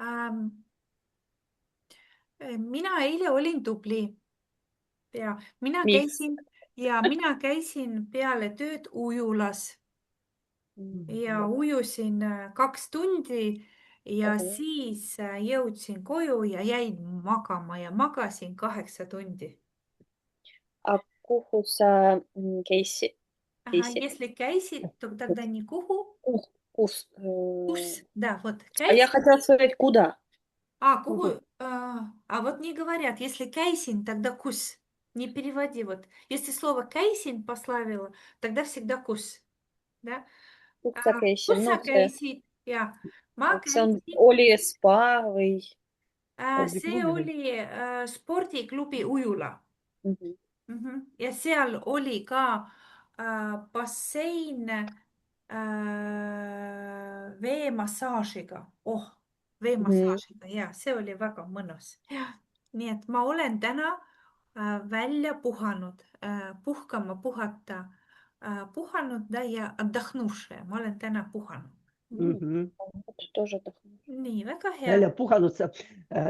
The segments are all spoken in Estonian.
Ähm, mina eile olin tubli ja mina Miks? käisin ja mina käisin peale tööd ujulas ja Mhm. ujusin 2 tundi ja Oho. siis jõudsin koju ja jäin magama ja magasin 8 tundi. A kuhu sa käisid? Если käisid, то тогда не kuhu, Kus? kus, да, вот А я käisin. хотела сказать, куда? Kuhu, Kuhu? вот не говорят, если käisin, тогда kus. Не переводи вот. Если слово käisin пославила, тогда всегда kus. Да? Kus sa käisid? Kus No sa see, käisid? Ja ma see on, käisin. oli spa või See spordiklubi või? oli spordiklubi Ujula. Mhm. Ja seal oli ka bassein veemassaažiga. Mhm. Veemassaažiga ja see oli väga mõnus. Nii et ma olen täna välja puhanud, puhkama, puhata, puhanud да, ja отдохнувшая. Ma olen täna puhanud. Mhm. Тоже отдохнул. Nii, väga hea. Välja puhanud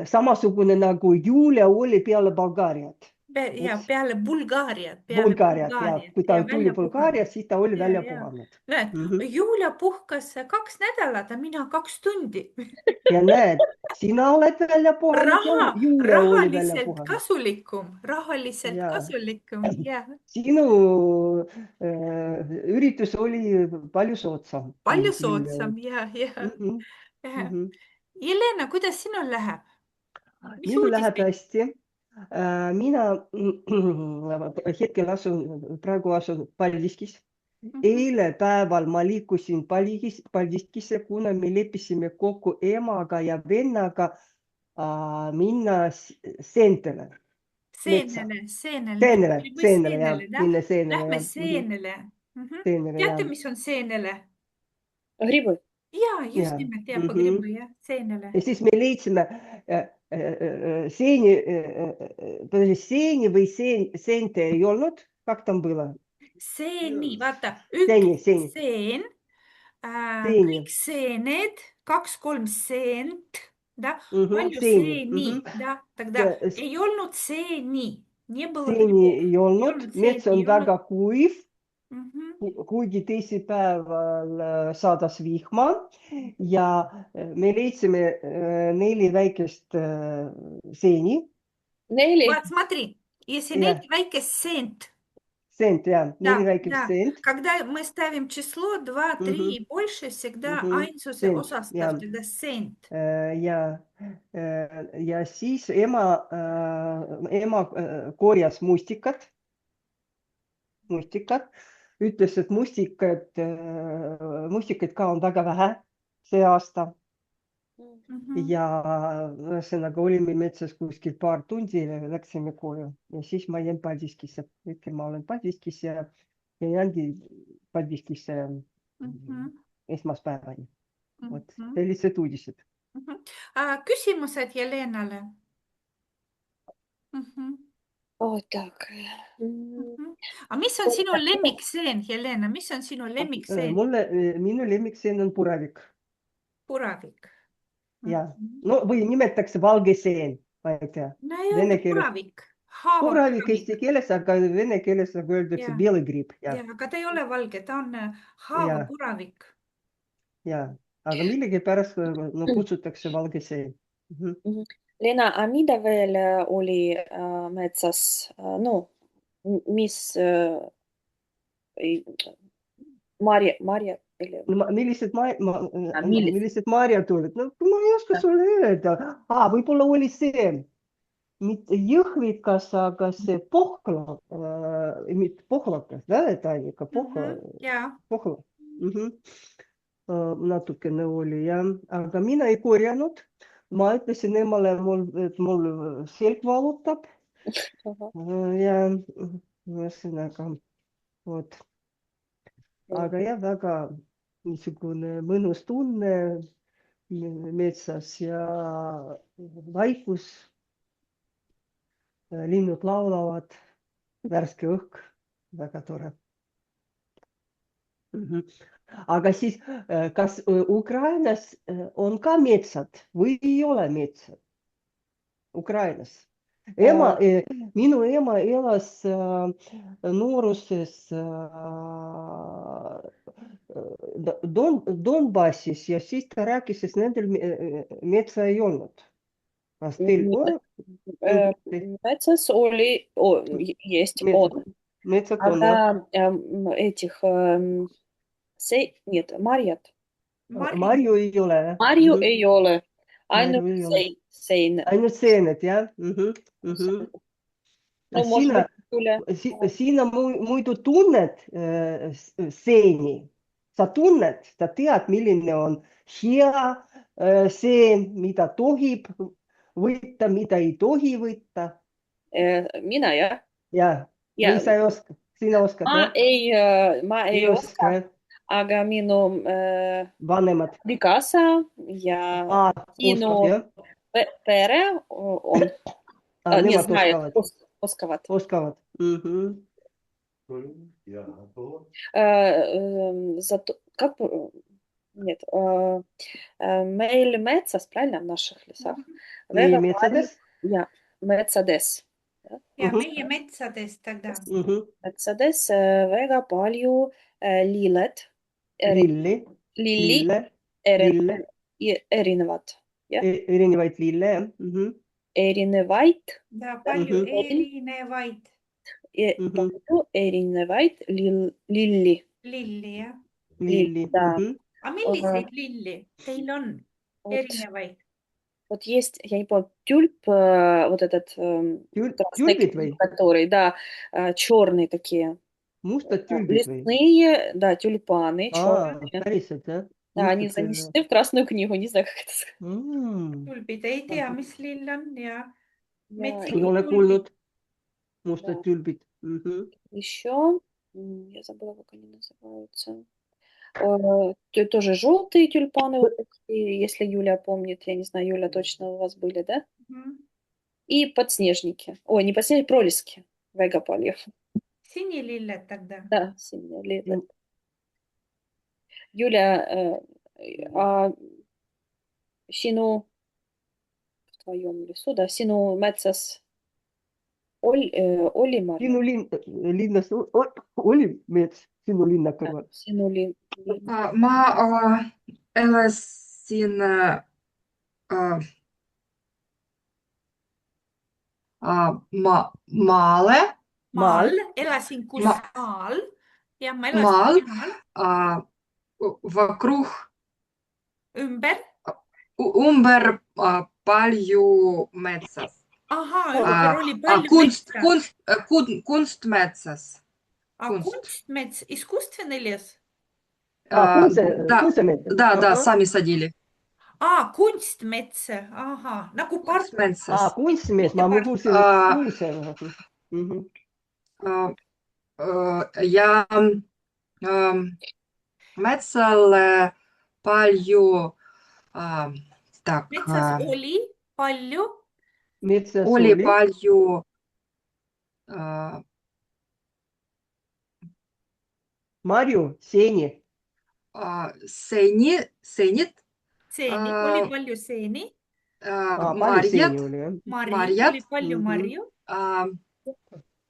samasugune nagu Julia oli peale Bulgaariat. Ja Eks? peale Bulgaariat ja Bulgaariat kui ja ta tuli välja puhanud. Bulgaariast, siis ta oli välja Ja. puhanud. Näed, Julia puhkas 2 nädalat, aga mina 2 tundi. Ja näed, sina oled välja puhanud ja Julia oli välja Rahaliselt puhanud. kasulikum, rahaliselt Ja kasulikum, jah. sinu üritus oli palju soodsam Palju kui Julia. soodsam, jah. Mhm, mhm. Jelena, kuidas sinul läheb? Mis Minul läheb uudiseid? hästi. Mina hetkel praegu asun Paldiskis. Eile päeval ma liikusin Paldiskisse, kuna me leppisime kokku emaga ja vennaga minna seentele, metsa. Seenele, me tulime Seenele ja seenele, jah? minna seenele Lähme ja seenele. seenele ja Teate, mis on seenele? Грибы. Jaa, just ja. nimelt, jah, pogrebu, jah, seenele. Ja siis me leidsime seeni, seeni või seente ei olnud. Как там было? Seeni, vaata, Seeni, üks seeni, seen, seeni. kõik seened, 2-3 seent, да, palju Seeni. seeni, да, тогда ei olnud seeni, не было Seeni грибов, ei ei olnud, olnud mets seeni, on ei olnud. väga kuiv, Mhm. kuigi teisipäeval saadas vihma ja me leidsime 4 väikest seeni. Нели. Вот, смотри, если Ja, найти väikest seent, seent ja, 4 väikest да, seent. когда мы ставим число 2, 3 и больше, всегда ainsuse Seent osastav, ja, тогда seent. ja siis ema korjas mustikad, ütles, et mustikaid ka on väga vähe see aasta Mhm. ja ühesõnaga olime metsas kuskil paar tundi ja läksime koju ja siis ma jäin Paldiskisse. Hetkel ma olen Paldiskis ja jäängi Paldiskisse Mhm. esmaspäevani. Vot Mhm. sellised uudised. Mhm. Küsimused Jelenale. Mhm. Так. Mhm. Aga mis on sinu lemmikseen, Jelena, mis on sinu lemmikseen? Minu lemmikseen on puravik. Puravik. Ja, Mhm. no või nimetatakse valge seen, ma ei tea. No ei Vene öelda keeles puravik, puravik eesti haavapuravik. keeles, aga vene keeles nagu öeldakse Ja, beelegripp. Ja, aga ta ei ole valge, ta on ja, haavapuravik. ja, aga millegipärast no, kutsutakse valge seen. Lena, a mida veel oli metsas? No, mis Marja No, millised, millised? millised marjad olid? No ma ei oska sulle öelda. Võib-olla oli see, mitte jõhvikas, aga see pohkla, mitte pohlakas, ta ikka Ja. pohla. Natukene oli jah, aga mina ei korjanud. Ma ütlesin emale, et mul selg valutab ja ühesõnaga, vot. Aga jah, väga niisugune mõnus tunne metsas ja vaikus, linnud laulavad, värske õhk, väga tore. Aga siis, kas Ukrainas on ka metsad või ei ole metsad Ukrainas? Minu ema elas nooruses Donbassis ja siis ta rääkis, et nendel metsa ei olnud. Kas teil on? Metsas есть он. Metsad on, jah. Aga нет, marjad. Marju ei ole. Marju ei ole, ainult Marju ei ole. sein. Ainult seened, jah? No может быть, Julia. Sina muidu tunned seeni. Sa tunned, sa tead, milline on hea seen, mida tohib võtta, mida ei tohi võtta. Mina, jah? Jah, või sa ei oska? Sina oskad, jah? Ma ei oska, aga minu vanemad abikaasa ja sinu pere on, не знаю, oskavad. Oskavad. Нет, meil metsas praegu в наших лесах. Metsades? Ja, metsades. Ja meie metsades тогда. Metsades väga palju lilled. Lilli. Erinevad. Erinevaid lille, jah? Erinevaid. Да, palju erinevaid. Palju erinevaid lilli. Lilli, jah. Lilli. Aga milliseid lilli teil on erinevaid? Вот есть, я не помню, тюльп, вот этот Тюльпит või? который, да, черные такие. Mustad tülbid või? Лесные, да, тюльпаны, черные. Päriselt, jah? Да, они занесены в Красную книгу, не знаю, как это сказать. Tülbid ei tea, mis lill on ja ei ole kuulnud mustad tülbid. Еще, я забыла, как они называются. Тоже желтые тюльпаны, вот такие, если Юля помнит, я не знаю, Юля, точно у вас были, да? И подснежники. Ой, не подснежники, пролески. Вегапальев. Sinililled тогда. Да, sinililled. Юля, а sinu в твоем лесу, да, sinu metsas oli marju? Sinu linnas oli mets sinu linna kõrval? Sinu linn. Ma elasin Maal, elasin kus maal. Ja ma elasin maal. Вокруг Ümber palju metsas. Ahaa, ümber oli palju metsa. Kunstmetsas. Kunstmets, искусственный лес? Да, сами садили. Kunstmets, ahah, nagu park. Kunstmets, ma kuulsin kuuse. Ja metsal palju Metsas oli palju. Oli palju marju, seeni. Seenit. Seeni, oli palju seeni. Marjad. Oli palju marju.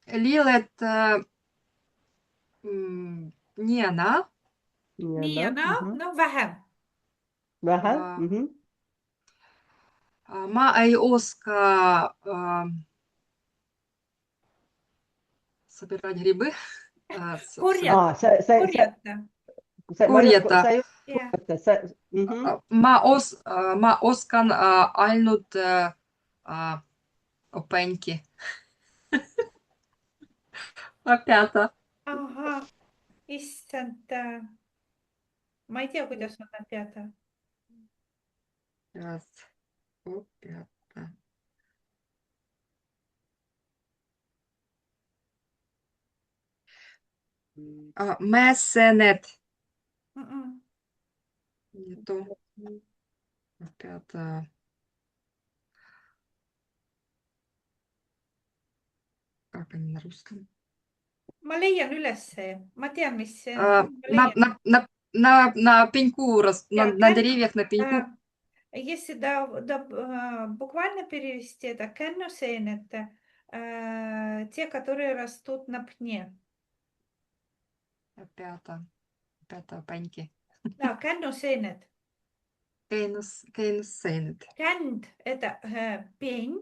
Lilled nii ja naa. Nii ja naa, no vähem. Vähem? Ma ei oska собирать грибы. Korjata. Ma oskan ainult openki. Опята. Ahah, issand. Ma ei tea, kuidas on опята. Опята. Mäsenet. Не то. Опята. Как они на русском? Ma leian üles. Ma tean, mis see on. на пеньку, Я на деревьях, на пеньку. Если буквально перевести, это кенносейн, это те, которые растут на пне. Пята пеньки. Да, кенносейн. Кейнуссейнет. Кент– это пень.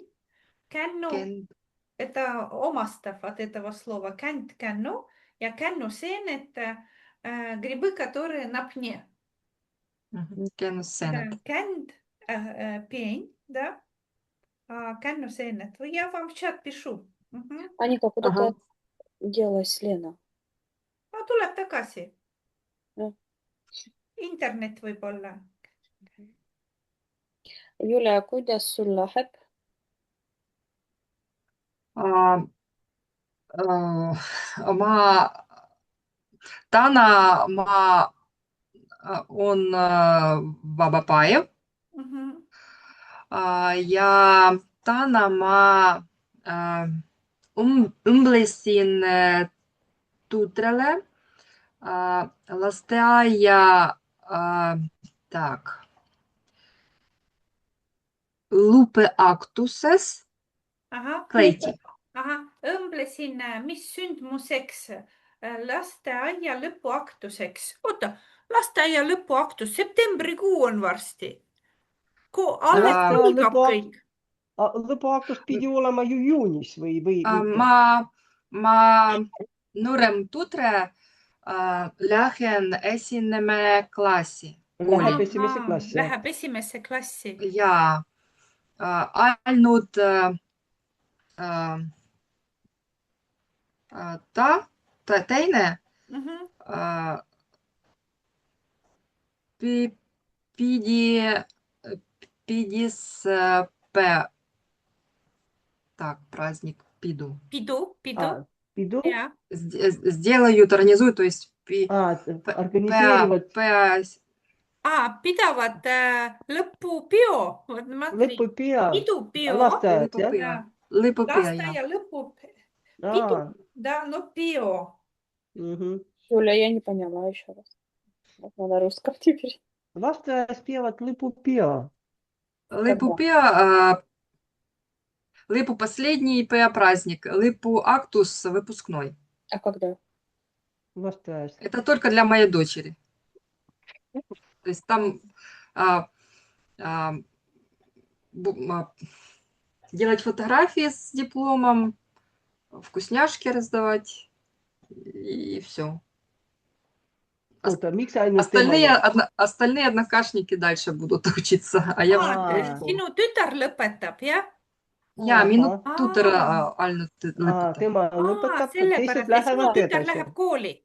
Кенну– Кен, это омастав от этого слова. Кент, кенну. Я кенносейн– это грибы, которые на пне. Кейнуссейнет. Да, кент– пень, да. А кенносейн– я вам в чат пишу. Мгм. Аника, куда Ага. ты делась, Лена? Tuleb tagasi. Jah. Internet võib-olla. Julia, kuidas sul läheb? Täna on vaba päev Мгм. ja täna ma õmblesin tütrele lasteaia lõpuaktuses Ahah, kleiti. ahah, õmblesin, mis sündmuseks? Lasteaia lõpuaktuseks. Oota, lasteaia lõpuaktus, septembrikuu on varsti. Alles Aa, algab lõpuakt- kõik. Lõpuaktus pidi olema ju juunis või mitte? Ma noorem tütre lähen esinema klassi. Läheb esimesse Ahaa, klassi. läheb esimesse klassi. Ja ainult teine Mhm. pidis праздник pidu. Pidu. Pidu? Ja. Сделают, организуют, то есть Organiseerivad Pidavad lõpupeo. Vot Matri, lõpupea pidupeo. lasteaias, jah? Ja. Lõpupea, jah. Lasteaia lõpu. Aa, Pidu, да, no peo. mhm. Julia, я не поняла еще раз. Вот надо русском теперь. Lasteaias peavad lõpupea. Lõpupea, lõpu последний праздник, lõpuaktus выпускной. А когда? Lasteaias. Это только для моей дочери. То есть там делать фотографии с дипломом, вкусняшки раздавать и все. Oota, miks ainult tema? Остальные однокашники дальше будут учиться, а я в школу. Sinu tütar lõpetab, jah? Ja minu Ahah. tutor ainult lõpetab. Tema lõpetab, teised Sellepärast, et sinu lähevad tütar edasi. läheb kooli.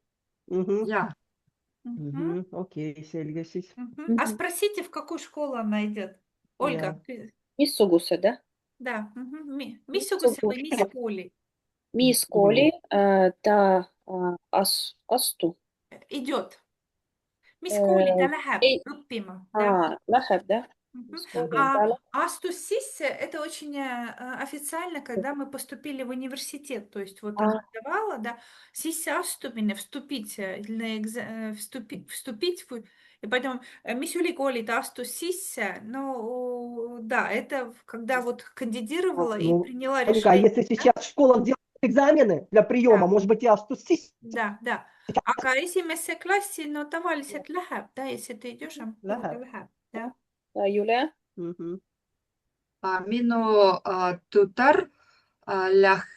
Ja, Okei, selge siis. А спросите, в какую школу она идет? Ольга, Missuguse, да? да. Missuguse või mis kooli? Mis kooli ta astu? Идет. Mis kooli ta läheb ei. õppima? Да. Läheb, да? Асtus sisse, это очень официально, когда мы поступили в университет. То есть вот она давала, да, sisseastumine, вступить, вступить в... И потом, mis ülikooli ta astus sisse, ну, да, это когда вот кандидировала и приняла решение. Если сейчас школа делает экзамены для приема, может быть, и астусись. Да, да. Aga esimesse klassi, no tavaliselt läheb, да, если ты идешь, läheb, да. Julia? minu tutar läheb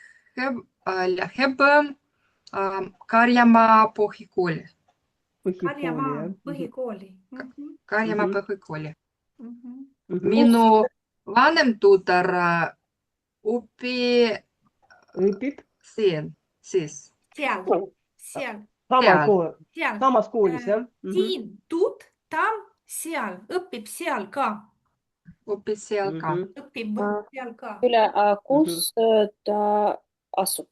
Karjamaa põhikooli. Karjamaa põhikooli. Karjamaa põhikooli. Mhm. Minu vanem tutar õpib siin, siis. Seal. Samas koolis, jah? Siin, тут, там, seal, õpib seal ka. Õpib seal ka. Õpib seal ka. Julia, kus ta asub?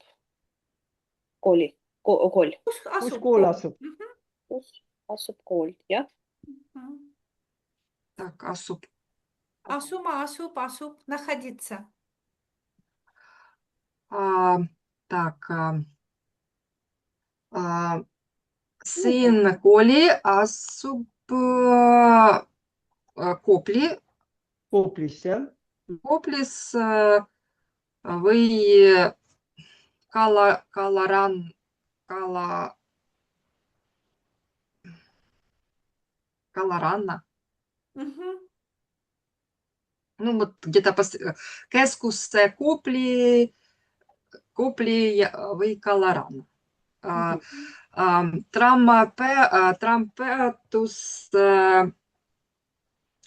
Kool. Kus asub kool asub? Kus asub kool, jah? Так, asub. Asub, находиться. Так, Siin kooli asub Kopli, Koplis, jah? Koplis või Kala, Kalaranna. Мгм. Ну, вот где-то keskus Kopli või Kalaranna. Trampeatus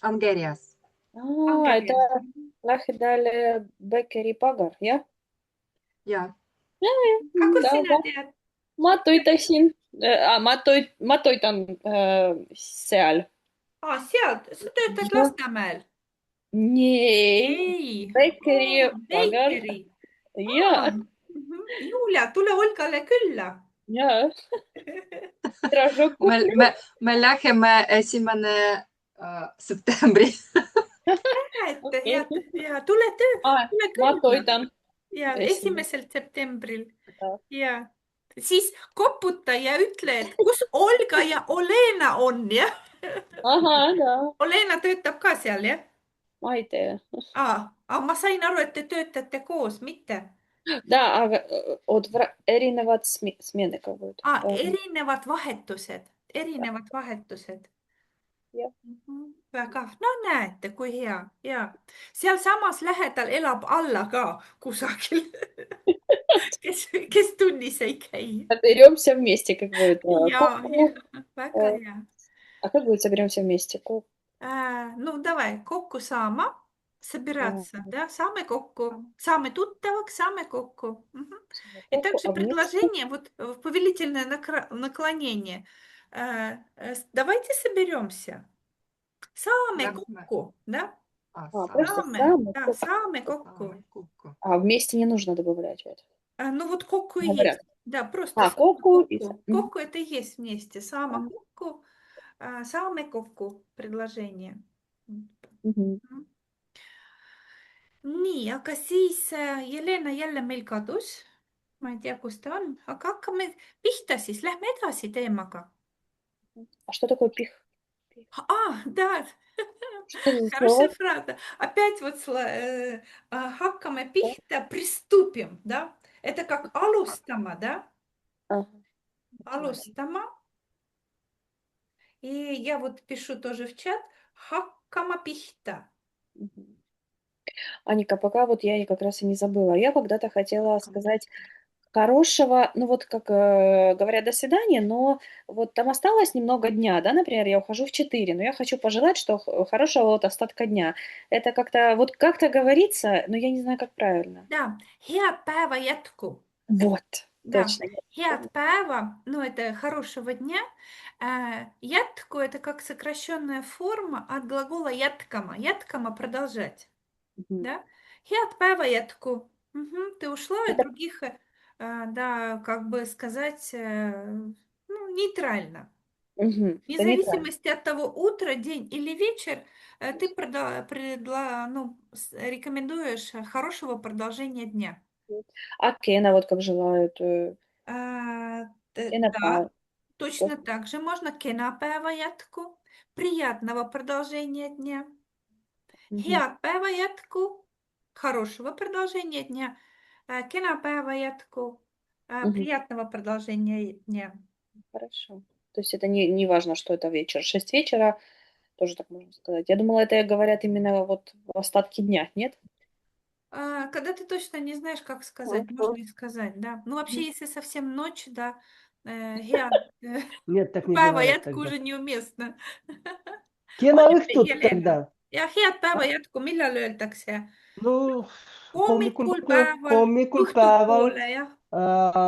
Angerias. Это Lahedale Bekkeri Pagar, jah? Ja, Kako Да, sina да. tead? Ma toitasin, ma toitan seal. Sealt, sa töötad Jah. Lasnamäel? Nee, Ei. Bekkeri Pagar. Beikeri. Ja, Julia, tule Olgale külla. ja. Dražok. me läheme 1. septembri. Okei. Ja tule Ma külla. toitan. Ja 1. septembril. Jah. Ja siis koputa ja ütle, et kus Olga ja Olena on, jah? Ahah, да. Olena töötab ka seal, jah? Ma ei tea. Ma sain aru, et te töötate koos, mitte? Да, aga erinevad smeene как будут. Erinevad vahetused. Jah. Väga, no näete, kui hea ja sealsamas lähedal elab Alla ka kusagil, kes tunnis ei käi. Соберемся вместе, как будет. Ja, väga hea. А как будет соберемся вместе? No давай, kokku saama, собираться, да, saame kokku, saame tuttavaks, saame kokku. И также предложение, вот повелительное наклонение. Давайте соберемся. Saame kokku, да? Просто Saame kokku. А вместе не нужно добавлять в это. Ну вот kokku и Говорят. есть. Да, просто kokku. Kokku это и есть вместе. Saama kokku, saame kokku предложение. Nii, aga siis Jelena jälle meil kadus. Ma ei tea, kus ta on, aga hakkame pihta siis. Lähme edasi teemaga. А что такое пих? Да. Что за Хорошая слово? фраза. Опять вот hakkame pihta, приступим, да? Это как alustama, да? Ага. Alustama. И я вот пишу тоже в чат. Hakkama pihta. Аника, пока вот я как раз и не забыла. Я когда-то хотела сказать хорошего, ну вот как говорят, до свидания, но вот там осталось немного дня, да, например, я ухожу в 4, но я хочу пожелать, что хорошего вот остатка дня. Это как-то, вот как-то говорится, но я не знаю, как правильно. Да. Head päeva jätku. Вот, Да. точно. Head päeva, ну это хорошего дня. Jätku это как сокращенная форма от глагола jätkama. Jätkama продолжать. Да? Head päeva jätku. Ты ушла, и других, да, как бы сказать, ну, нейтрально. Мгм. Вне зависимости от того, утро, день или вечер, ты рекомендуешь хорошего продолжения дня. А Кена вот как желают. Да, точно так же можно. Kena päeva jätku. Приятного продолжения дня. Head päeva jätku. Хорошего продолжения дня. Kena päeva jätku. Приятного продолжения дня. Хорошо. То есть это не важно, что это вечер. 6 вечера, тоже так можно сказать. Я думала, это говорят именно вот в остатке дня, нет? Когда ты точно не знаешь, как сказать, можно и сказать, да. Ну, вообще, если совсем ночь, да, head Нет, так не päeva бывает jätku тогда. уже неуместно. Kena Olete, õhtut Jelena. тогда. Ja head päeva jätku, millal öeldakse? No Hommikul päeval, hommikul päeval, õhtupoole, jah.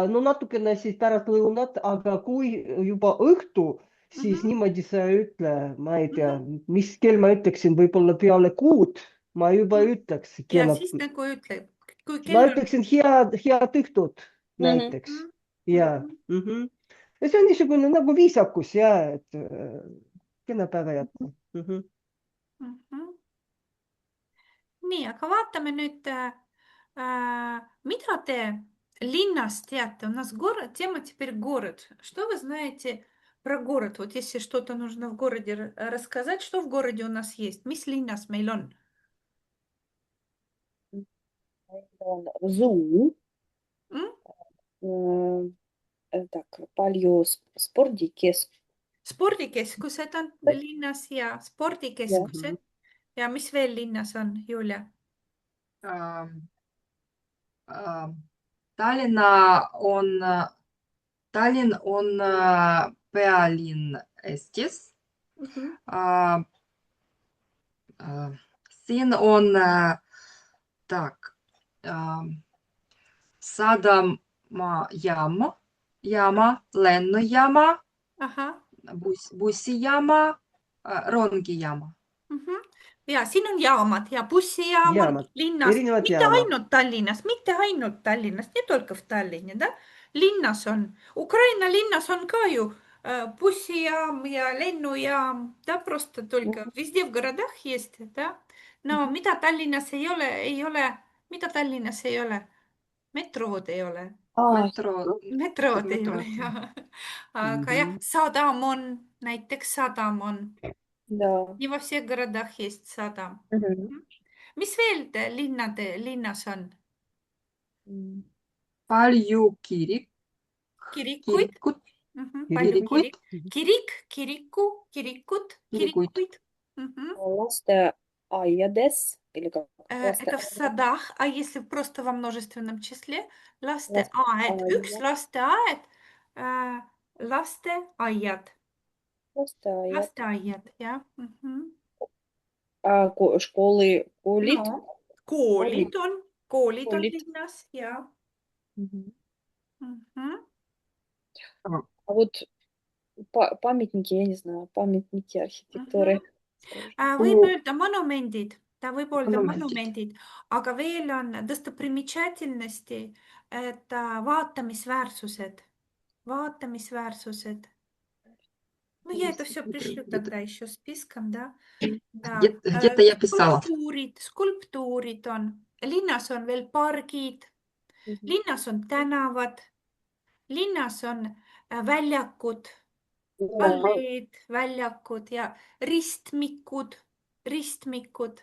no natukene siis pärastlõunat, aga kui juba õhtu, siis niimoodi sa ei ütle, ma ei tea, mis kell ma ütleksin, võib-olla peale 6 ma juba ei ütleks. Ja siis nagu ütleb, kui Ma kell on... ütleksin head õhtut näiteks. Ja see on niisugune nagu viisakus ja, et kena päeva jätku. Nii, aga vaatame nüüd, mida te linnast teate. У нас город, тема теперь город. Что вы знаете про город. Вот если что-то нужно в городе рассказать, что в городе у нас есть? Mis linnas meil on? On zoo, М? так, palju spordikeskus. Spordikeskused on linnas ja Mhm. spordikeskused. Ja mis veel linnas on, Julia? Tallinna on, Tallinn on pealinn Eestis. Mhm. Siin on tak, sadamajaama, lennujaama, Ahah. bussijaama, rongijaama. Mhm. Ja siin on jaamad ja bussijaam on Jaamad. linnas, Erinevad mitte jaamad. mitte ainult Tallinnas, не только в Tallinне, да? Linnas on, Ukraina linnas on ka ju bussijaam ja lennujaam, да, просто только везде в городах есть, да? No mida Tallinnas ei ole, mida Tallinnas ei ole? Metrood ei ole, Metro, metrood ei ole, metrood. jah. Aga jah, Mhm. sadam on, näiteks sadam on. Да. Не во всех городах есть sadam. Мгм. Mis veel linnas on? М. Palju Kirikuid? kirikut, Palju kirikuid, kirikut, kirikuid. kirikuid. Mhm. Lasteaiades или как? Это в садах, а если просто во множественном числе? Lasteaed, üks Lasteaiad. lasteaed, lasteaiad, Lasteaiad. lasteaiad, jah. Mhm. Школы, koolid. No, koolid on Koolid. linnas ja. Мгм. Mhm. А вот памятники, я не знаю, памятники архитектуры. Скажем. Võib öelda monumendid, ta võib öelda Monumendid. monumendid, aga veel on достопримечательности, это vaatamisväärsused, vaatamisväärsused. Ну, я это все пришлю тогда еще списком, да. Да. Где-то я писала. Skulptuurid on, linnas on veel pargid, Мгм. linnas on tänavad, linnas on väljakud, Да. alleed, väljakud ja ristmikud, ristmikud.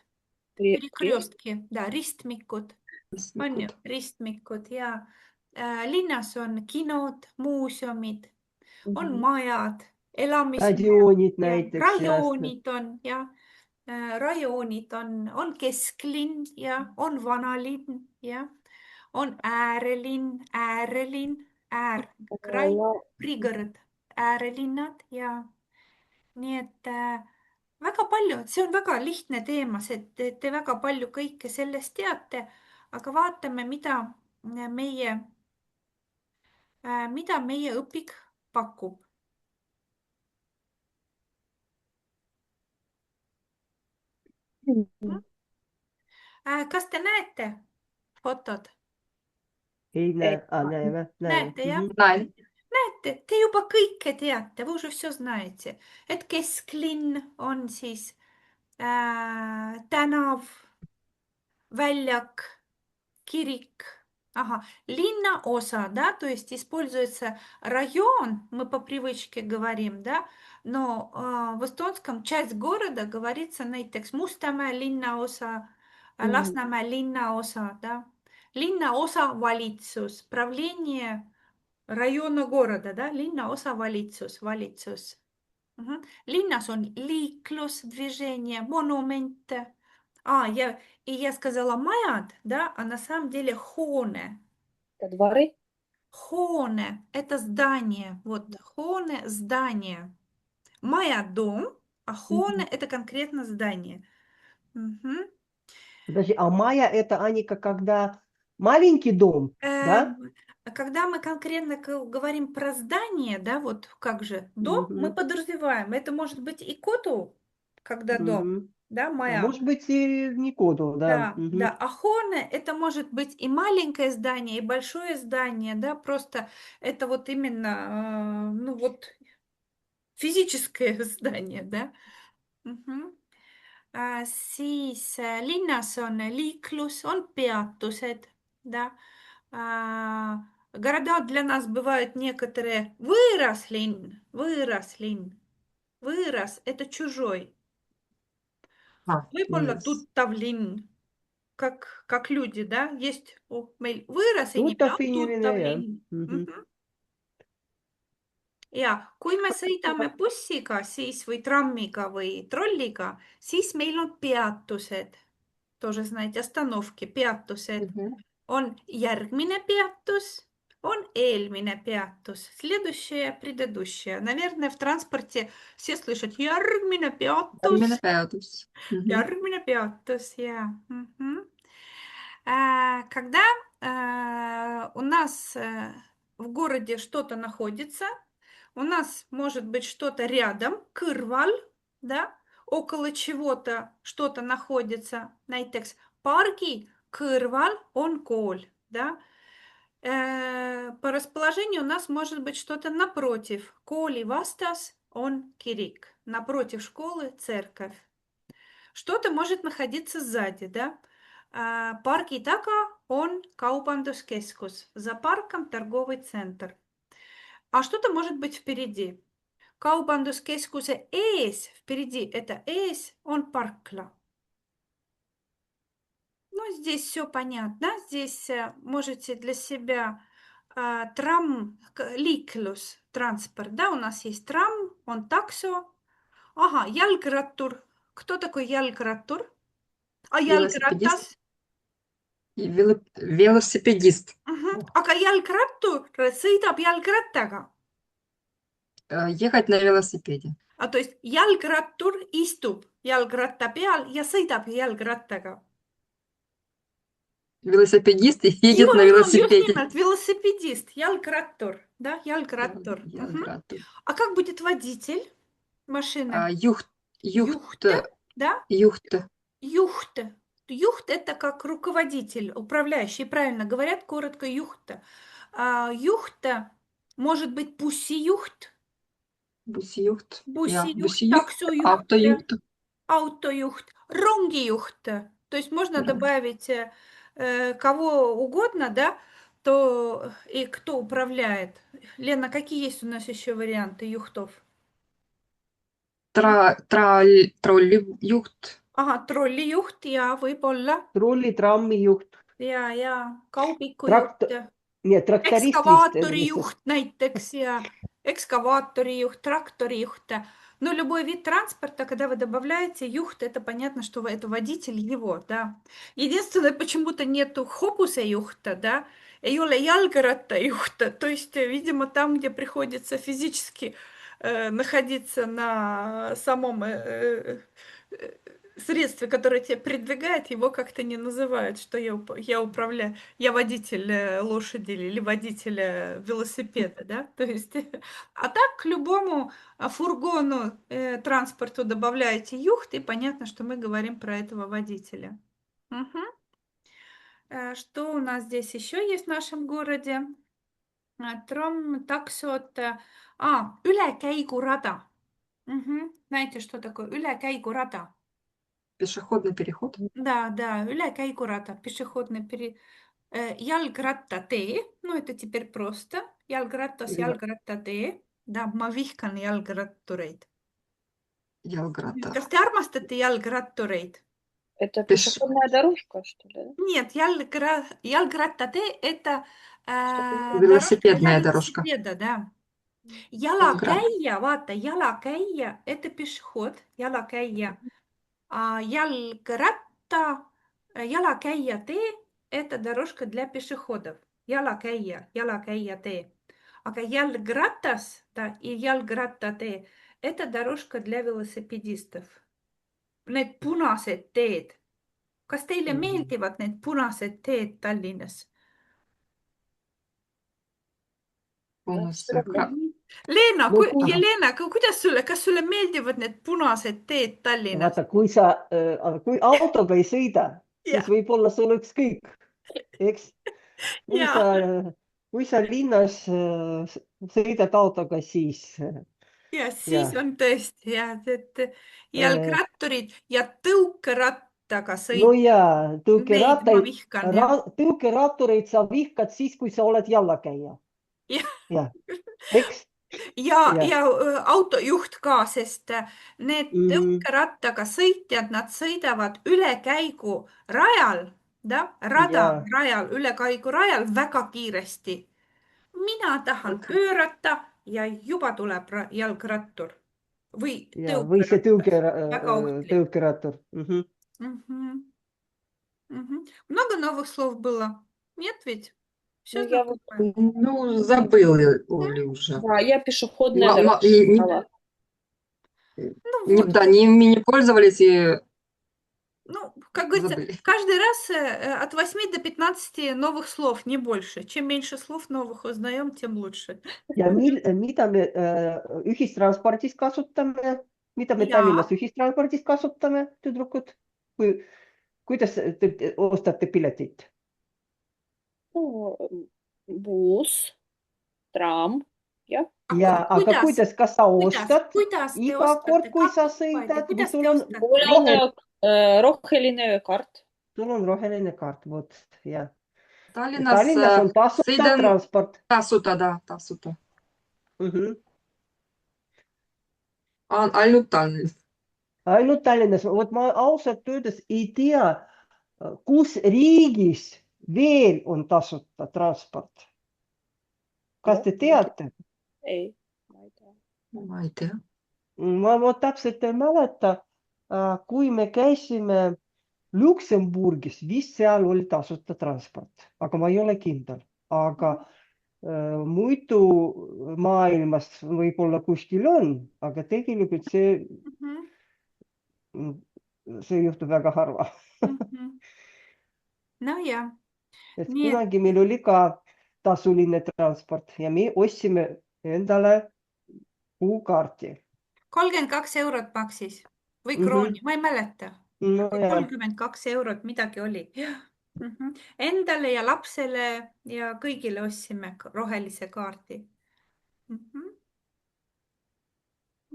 Перекрестки, да, ristmikud, on ju, ristmikud ja linnas on kinod, muuseumid, on Мгм. majad, elamismajad Stadionid ja näiteks ja rajoonid on ja rajoonid on kesklinn ja on vanalinn ja on äärkraj, La- prigõrd, äärelinnad ja nii et väga palju, see on väga lihtne teema, te väga palju kõike sellest teate, aga vaatame, meie, mida meie õpik pakub. Мгм. Kas te näete fotod? ei näe, näeme, näeme. Näete, jah? Mhm. Näin. Näete, te juba kõike teate, вы уже все знаете. Et kesklinn on siis tänav, väljak, kirik. Ага, linnaosa, да, то есть используется район, мы по привычке говорим, да, но в эстонском часть города говорится näiteks Mustamäe linnaosa, Мгм. Lasnamäe linnaosa, да. Linnaosa valitsus, правление района города, да, linnaosa valitsus. Мгм. Linnas on liiklusdвижение, monumente. И я сказала majad, да, а на самом деле хоone. Это дворы. Хоone– это здание. Вот, хоone– здание. Маja– дом, а хоone– Мгм. это конкретно здание. Мгм. Подожди, а Майя это, Аника, когда маленький дом, да? Когда мы конкретно говорим про здание, да, вот как же дом, мы Мгм. подразумеваем, это может быть и коту, когда дом, Мгм. да, А моя. может быть и не коду, да. Да, Мгм. да. А хоне это может быть и маленькое здание, и большое здание, да, просто это вот именно, ну вот физическое здание, да. Мгм. Siis linnas on liiklus, on peatused, да. Города для нас бывают некоторые вырослин, вырослин, вырос – это чужой. Võib-olla Yes. tuttav linn, как люди, да? Есть meil võõras inimene Tuttav on inimene, tuttav jah. linn. Mhm. Ja kui me sõidame bussiga siis või trammiga või trolliga, siis meil on peatused. Тоже знаете, остановки, peatused. Мгм. On järgmine peatus, on eelmine peatus, следующее, предыдущее. Наверное, в транспорте все слышат järgmine peatus. Järgmine peatus. Мгм. Järgmine peatus, ja. Когда у нас в городе что-то находится, у нас может быть что-то рядом, kõrval, да, около чего-то что-то находится, näiteks pargi kõrval on kool, да. По расположению у нас может быть что-то напротив. Kooli vastas on kirik. Напротив школы церковь. Что-то может находиться сзади, да? Pargi taga on kaubanduskeskus. За парком торговый центр. А что-то может быть впереди. Kaubanduskeskuse ees, впереди это ees, on parkla. Ну, здесь все понятно. Здесь можете для себя liiklus, транспорт, да, у нас есть трам, он таксо. Ага, jalgrattur. Кто такой jalgrattur? А Велосипедист. jalgratas? И велосипедист. Aga jalgrattur sõidab jalgrattaga. Ехать на велосипеде. То есть jalgrattur istub jalgratta peal ja sõidab jalgrattaga. Велосипедист едет на Just велосипеде. nimelt, велосипедист, jalgrattur, да, jalgrattur. Jalgrattur. А как будет водитель машины? Juht, да? juht. Juht. Juht – это как руководитель, управляющий. Правильно говорят, коротко juht. Juht может быть bussijuht, Bussijuht. Ja, bussijuht, bussijuht, taksojuht, autojuht. autojuht, rongijuht. То есть можно добавить кого угодно, да, то и кто управляет. Лена, какие есть у нас еще варианты юхтов? Trollijuht. Ага, trollijuht ja võib-olla Trolli, trammijuht. ja kaubikujuht. Nii, et traktorist vist. Экскаваториjuht näiteks ja экскаваториjuht, тракториjuht. Но любой вид транспорта, когда вы добавляете юхт, это понятно, что это водитель его, да. Единственное, почему-то нету хопуса-юхта, да, ei ole jalgrattajuhta, то есть, видимо, там, где приходится физически находиться на самом средстве, которое тебя передвигает, его как-то не называют, что я управляю, я водитель лошади или водитель велосипеда, да, то есть, а так к любому фургону, транспорту добавляете юхт, и понятно, что мы говорим про этого водителя. Что у нас здесь еще есть в нашем городе? Тром, таксот, ülekäigurada. Знаете, что такое ülekäigurada? Пешеходный переход. Да, ülekäigurada, пешеходный переход. Jalgrattatee, ну это теперь просто. Jalgratas, jalgrattatee. Да, ma vihkan jalgrattureid. Jalgratta. Kas te armastate jalgrattureid? Это пешеходная дорожка, что ли? Нет, jalgrattatee это Велосипедная дорожка дорожка. для велосипеда, да. Jalakäija, vaata, jalakäija – это пешеход, jalakäija. А jalakäija tee – это дорожка для пешеходов. Jalakäija tee. Aga jalgratas и jalgrattatee – это дорожка для велосипедистов. Need punased teed. Kas teile meeldivad need punased teed Tallinnas? Leena, Jelena, kas sulle meeldivad need punased teed Tallinnas? Vaata, kui autoga ei sõida, siis võib olla sul ükskõik. Eks? Kui sa linnas sõidad autoga, siis... Ja siis on tõesti, et jalgratturid ja tõukeratturi rattaga no sõita. ja Neid ma vihkan, jah. tõukerattareid sa vihkad siis, kui sa oled jallakäija. Jah. Jah, eks? Ja Jah. autojuht ka, sest need tõukerattaga sõitjad, nad sõidavad ülekäigurajal, rajal, ülekäigurajal väga kiiresti. Mina tahan pöörata ja juba tuleb jalgrattur või Ja, või see Väga ohtlik. tõukerattur. Мгм. Мгм. Много новых слов было? Нет ведь? Все Ну, я вот, знакомое. Ну, забыли уже. да, я пешеходная Ма- ма- дорожка не- не- знала. Ну вот, Да, ими не пользовались и ну, как говорится, забыли. каждый раз от 8 до 15 новых слов, не больше. Чем меньше слов новых узнаем, тем лучше. Ja mida me ühistranspordis kasutame, mida me Jaa. Tallinnas ühistranspordis kasutame, tüdrukud? Kuidas te ostate piletit? Ну, buss, tram, jah. Aga kuidas, kas sa ostad Kuidas te iga ostate? kord, kui sa Kakku paide, sõidad või kuidas sul te on ostate? Mul on roheline kaart. sul on roheline kaart, vot, jah. Tallinnas Tallinnas on tasuta sõidan transport. tasuta. Ainult Tallinnas. Ainult Tallinnas. Vot ma ausalt öeldes ei tea, kus riigis veel on tasuta transport. Kas te teate? Ei, ma ei tea. Ma ei tea. Ma vot täpselt ei mäleta, kui me käisime Luksemburgis, vist seal oli tasuta transport, aga ma ei ole kindel. Aga muidu maailmas võib-olla kuskil on, aga tegelikult see juhtub väga harva. Nojah. Et Nii et- kunagi meil oli ka tasuline transport ja me ostsime endale kuukaarti. 32 eurot maksis või Mhm. krooni, ma ei mäleta. No ja, 32 eurot midagi oli. Endale ja lapsele ja kõigile ostsime rohelise kaardi.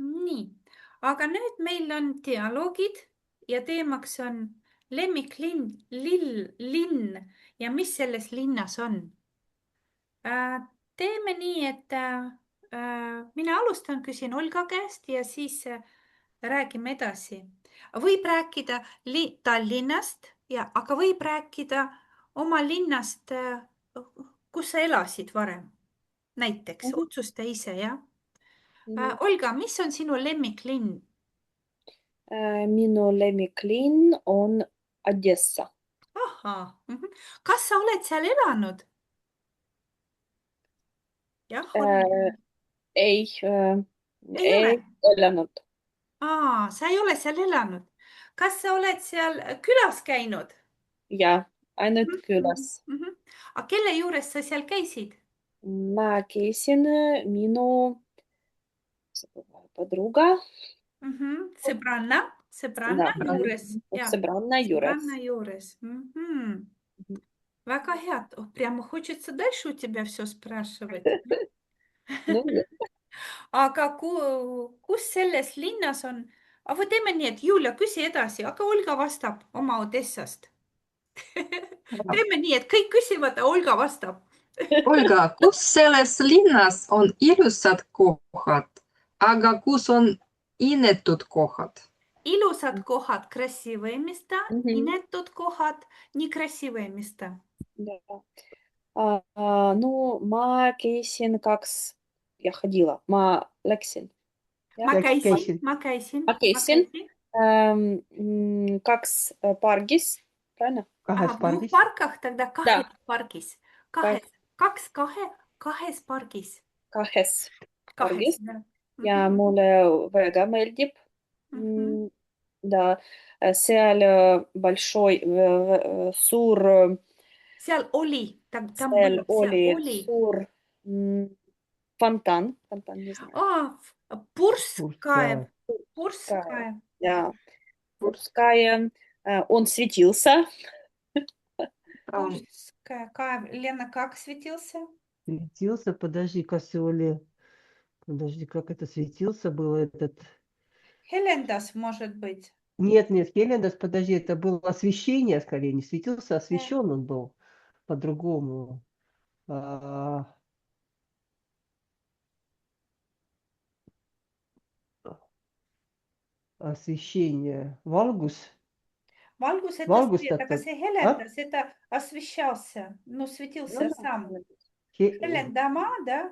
Nii, aga nüüd meil on dialoogid ja teemaks on lemmiklinn, linn ja mis selles linnas on. Teeme nii, et mina alustan, küsin Olga käest ja siis räägime edasi. Võib rääkida Tallinnast, aga võib rääkida oma linnast, kus sa elasid varem. Näiteks, otsusta ise, jah? Olga, mis on sinu lemmiklinn? Minu lemmiklinn on Odessa. Ahaa. Kas sa oled seal elanud? Jah, Ei ole. elanud. Sa ei ole seal elanud. Kas sa oled seal külas käinud? Jah, ainult külas. Aga kelle juures sa seal käisid? Ma käisin minu podruga. Sõbranna juures. Sõbranna juures. Sõbranna juures. Väga hea. Прямо хочется дальше у тебя все спрашивать. Aga kus selles linnas on? Aga teeme nii, et Julia, küsi edasi, aga Olga vastab oma Odessast. Teeme nii, et kõik küsivad, aga Olga vastab. Olga, kus selles linnas on ilusad kohad, aga kus on inetud kohad? Ilusad kohad, красивые места, inetud kohad, некрасивые места. Ну, ma käisin я ходила, ma läksin. Ma käisin. Kaks pargis, правильно? Kahes В двух pargis. парках, тогда kahes pargis. Kahes pargis. Kahes pargis. Да. Ja mulle väga meeldib. Да, seal большой, suur, Seal oli, seal oli suur fontaan, не знаю. Purskkaev. Ja, Purskkaev, он светился. Пурская. Лена, как светился? Светился, подожди, kas see oli, подожди, как это светился был этот? Helendas, может быть. Нет, Хеленdas, подожди, это было освещение скорее, не светился, освещен он был по-другому. А, Освещение. Valgus. Valgus это Valgus свет, aga это... see А? helendas, это освещался, ну, Ну светился да, сам. Хе- Helendama, да?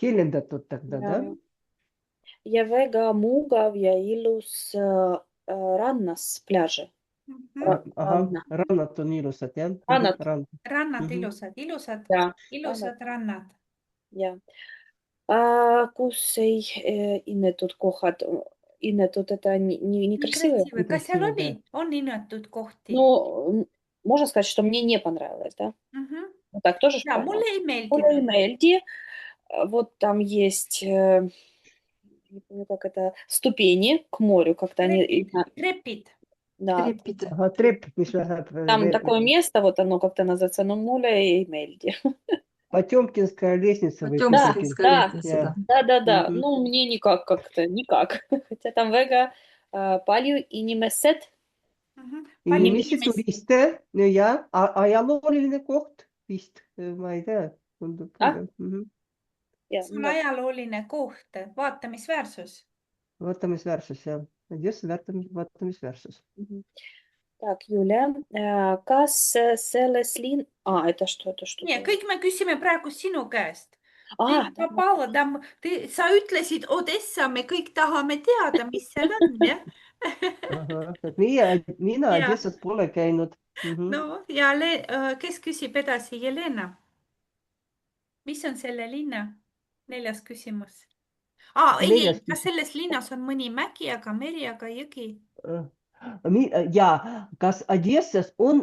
Helenda тут тогда, ja. да? Ja väga mugav ja ilus rannas pляži. Mhm. Ага, Ranna. rannad on ilusad, jah? Rannad. Rand. Rannad Mhm. ilusad, ilusad, Ja, ilusad rannad. ja. Kus ei innetud kohad, innetud это Nii некрасивые. красивый. Kas seal Некрасивый, oli? On inetud kohti? Ну, можно сказать, что мне не понравилось, да? Mhm. Вот так тоже ж Ja, правильно. mulle ei Mulle ei meeldinud. meeldi. Вот там есть, не помню, как это, ступени к морю, как-то они, Trepid. да. Trepid. Ага, trepp, mis läheb Там такое место, вот оно как-то называется, но mulle ei meeldi. Потемкинская лестница вы Да, пишете. да, лестница, да. Мгм. Ну, мне никак как-то, никак. Хотя там väga palju inimesed. Mhm. Palju Inimesi inimesi. turiste ja ajalooline koht vist, ma ei tea, tundub Ah? küll. Mhm. Ja, See on ajalooline koht, vaatamisväärsus. Vaatamisväärsus, jah. Just vaatamisväärsus. Мгм. Так, Юля, kas selles это что? Nii, kõik me küsime praegu sinu käest. Да. Paula, sa ütlesid Odessa, me kõik tahame teada, mis seal on, jah? Ahah, et mina Jaa. Odessas pole käinud. No ja kes küsib edasi? Jelena. Mis on selle linna? 4. küsimus. Ei, kas selles linnas on mõni mägi, aga meri, aga jõgi? Ja, kas Odessas on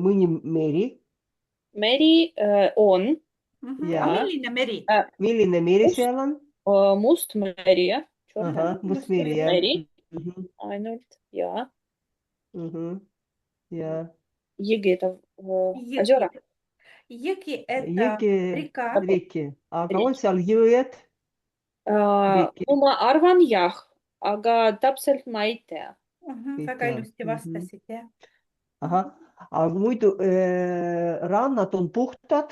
mõni meri? Meri on. Jaa. Milline meri? Milline meri seal on? Must meri, jah. Ahah, Must meri, jah. Meri ainult, jaa. Ja. Jõgi, это озера. Jõgi, это Jõgi, reka. reki. Aga on seal jõed? No ma arvan jah, aga täpselt ma ei tea. Väga ilusti vastasid, jah. Ahah, aga muidu rannad on puhtad,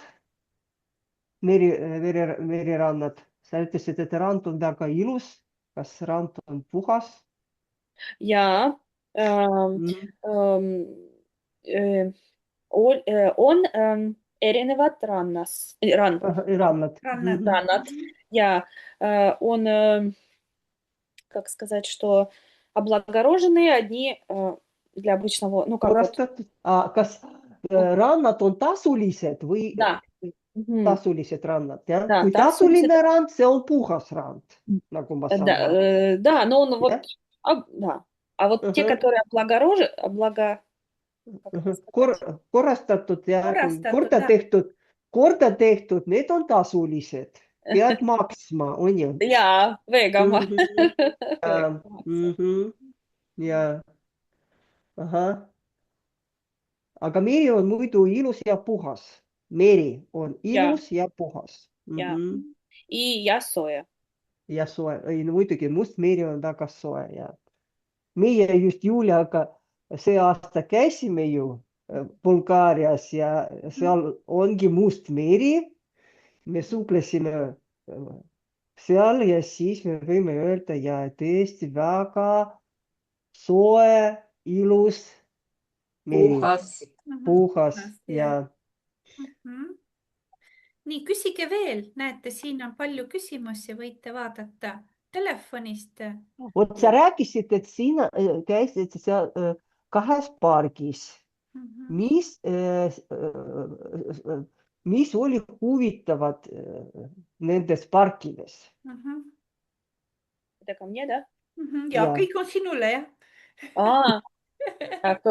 merirannad. Sa ütlesid, et rand on väga ilus. Kas rand on puhas? Jaa. On erinevad Rannad. rannad. Ja, он, как сказать, что облагороженные одни для обычного, ну как вот. Korrastatud. Kas rannad on tasulised või Да. tasulised rannad, jah? Да, Kui tasuline rand, see on puhas rand, nagu ma saan aru. Да, но он вот, да. А вот те, Ага. которые Korrastatud ja Korrastatud, korda tehtud, need on tasulised. Pead maksma, on ju? jaa, veega ma. Ja. Ahah. Aga meri on muidu ilus ja puhas. Meri on ilus ja puhas. Jaa. Ja soe. Ja soe. Ei, no muidugi Must meri on väga soe. Ja. Meie just Juliaga see aasta käisime ju Bulgaarias ja seal ongi Must meri. Me suplesime seal ja siis me võime öelda, ja tõesti väga soe, ilus meri. Puhas ja. Nii, küsige veel. Näete, siin on palju küsimusi, võite vaadata telefonist. Vot sa rääkisid, et sina käisid seal 2 pargis. Mis oli huvitavat nendes parkides? Это ко мне, да? Ja, kõik on sinule, jah?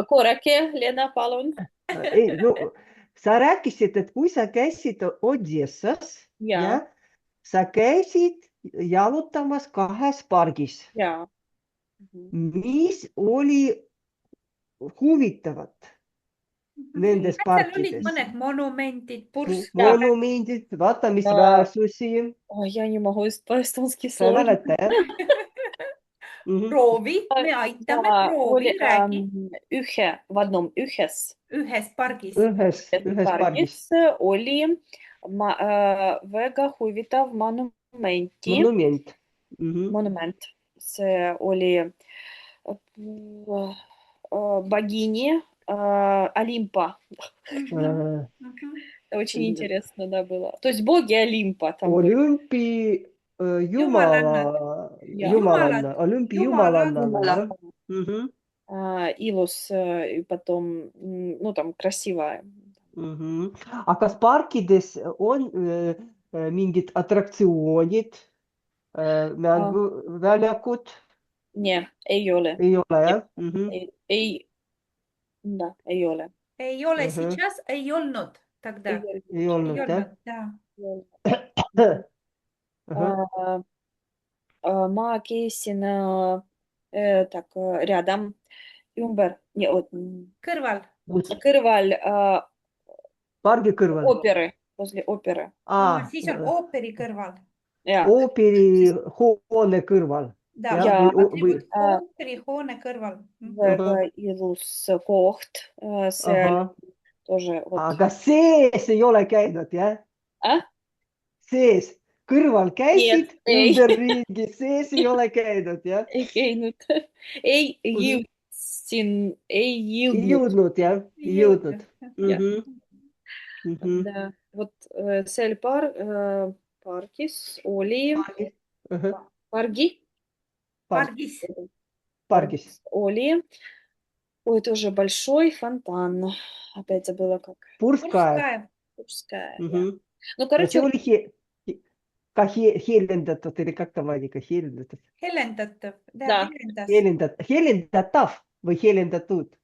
Korrake, Lena, palun. Ei, no, sa rääkisid, et kui sa käisid Odessas, Ja. sa käisid jalutamas 2 pargis. Jaa. Mis oli huvitavat nendes Seal olid parkides? mõned monumendid, Monumendid, vaatamisväärsusi. Ой, я не могу по-эстонски Sa ei сложно. mäleta, jah? Proovi, me aitame, ta proovi, oli räägi. v одном ühes Ühes pargis. Ühes pargis. oli väga huvitav monumenti. Monument. See oli богини Олимпа. Мгм. Очень интересно, да, было. То есть боги Олимпа там были. Olümpi Jumalannad. jumalanna, olümpi jumalannana, jah? Ilus, и потом, ну, там красиво. Aga kas parkides on mingid atraktsioonid, mänguväljakud? Не, ei ole. Ei ole, jah? Да, ei ole. Ei ole сейчас, ei olnud тогда. Ei ole. Ei olnud, Ei jah? olnud, да. Ma käisin так, рядом, ümber, Kõrval. kõrval Pargi kõrval. oopery, возле oopery. Siis on ooperi kõrval. Ooperihoone kõrval. Da, Ja, ooperihoone kõrval. Väga ilus koht. See тоже вот. Aga sees ei ole käinud, jah? Sees. Kõrval käisid, ümberringi, sees ei ole käinud, jah? Ei käinud. Ei jõudsin, ei Ei jõudnud, jah? Ei jõudnud. Да, вот seal pargis oli, Pargis. oli, ой, тоже большой фонтан. Опять забыла как. Purskkaev. Пурская, Ну, короче, see oli ka heelendatud или как там, Annika, heelendatud? Helendatav. Da. Heelendatav või heelendatud?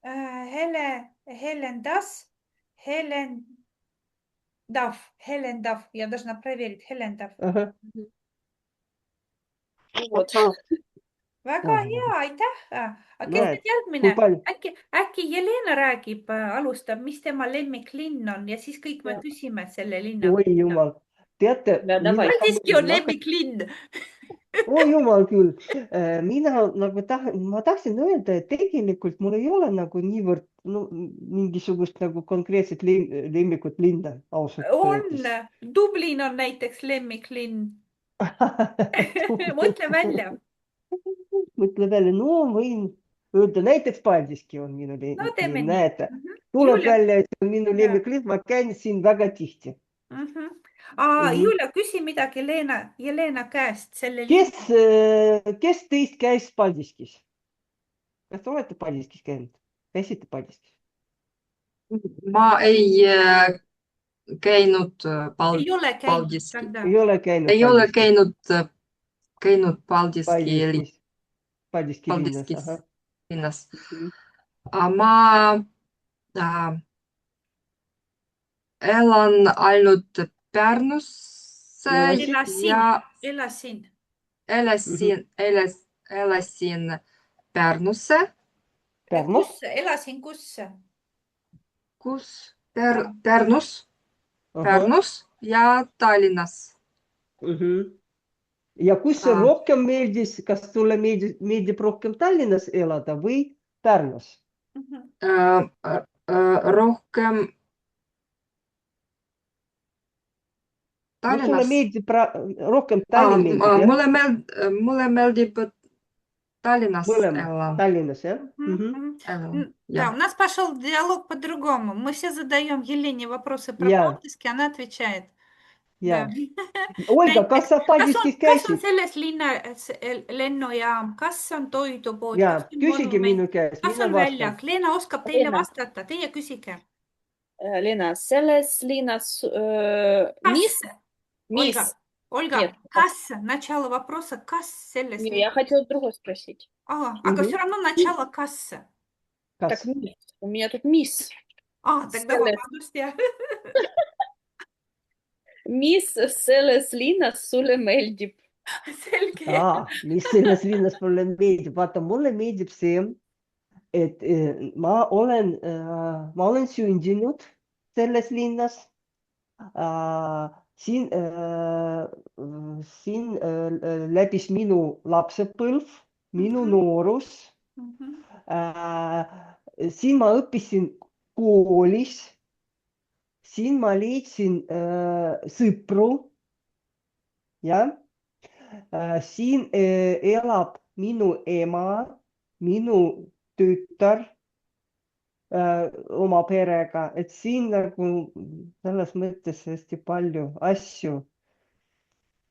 Helendav. Я должна проверить. Helendav. вот. Väga hea, aitäh. Aga kes nüüd järgmine? Äkki Jelena räägib, alustab, mis tema lemmiklinn on ja siis kõik me küsime selle linna. Oi jumal. Teate, Paldiski on lemmiklinn. Oi jumal küll. Ma tahtsin öelda, et tegelikult mul ei ole nagu niivõrd mingisugust nagu konkreetset lemmikut linna ausalt öeldes. On. Dublin on näiteks lemmiklinn. Mõtle välja. Mõtle välja, võin öelda, näiteks Paldiski on minu lemmiklinn. Näete, tuleb välja, et see on minu lemmiklinn, ma käin siin väga tihti. Julia, küsi midagi Jelena käest. Kes teist käis Paldiskis? Kas te olete Paldiskis käinud? Käisite Paldiskis? Ma ei käinud Paldiski. Ei ole käinud. Ei ole käinud Paldiski linnas. Ma elan ainult Pärnus ja elasin Pärnusse. Elasin kus? Kus? Pärnus ja Tallinnas. Ja kus see rohkem meeldis, kas sulle meeldib rohkem Tallinnas elada või Pärnus? Rohkem Tallinnas. Sulle meeldib rohkem Tallinn? Mulle meeldib Tallinnas elada. Tallinnas, jah? Да, у нас пошел диалог по-другому. Мы все задаем Елене вопросы про Paldiski, она отвечает. Olga, kas sa Paldiskis käisid? Kas on selles linnas lennujaam? Kas on toidupood? Küsige minu käest. Kas on väljak? Leena oskab teile vastata. Teie küsige. Leena, selles linnas Ольга, kas? Начало вопроса. Kas selles linnas? Я хотела другое спросить. Aga все равно начало kas. Так, у меня тут мисс. Тогда vabandust, jah. Mis selles linnas sulle meeldib? Selge. Mis selles linnas mulle meeldib? Vaata, mulle meeldib see, et ma olen sündinud selles linnas. Siin läbis minu lapsepõlv minu noorus. Mhm. Siin ma õppisin koolis. Siin ma leidsin sõpru. Jah. Siin elab minu ema, minu tütar oma perega, et siin nagu selles mõttes hästi palju asju,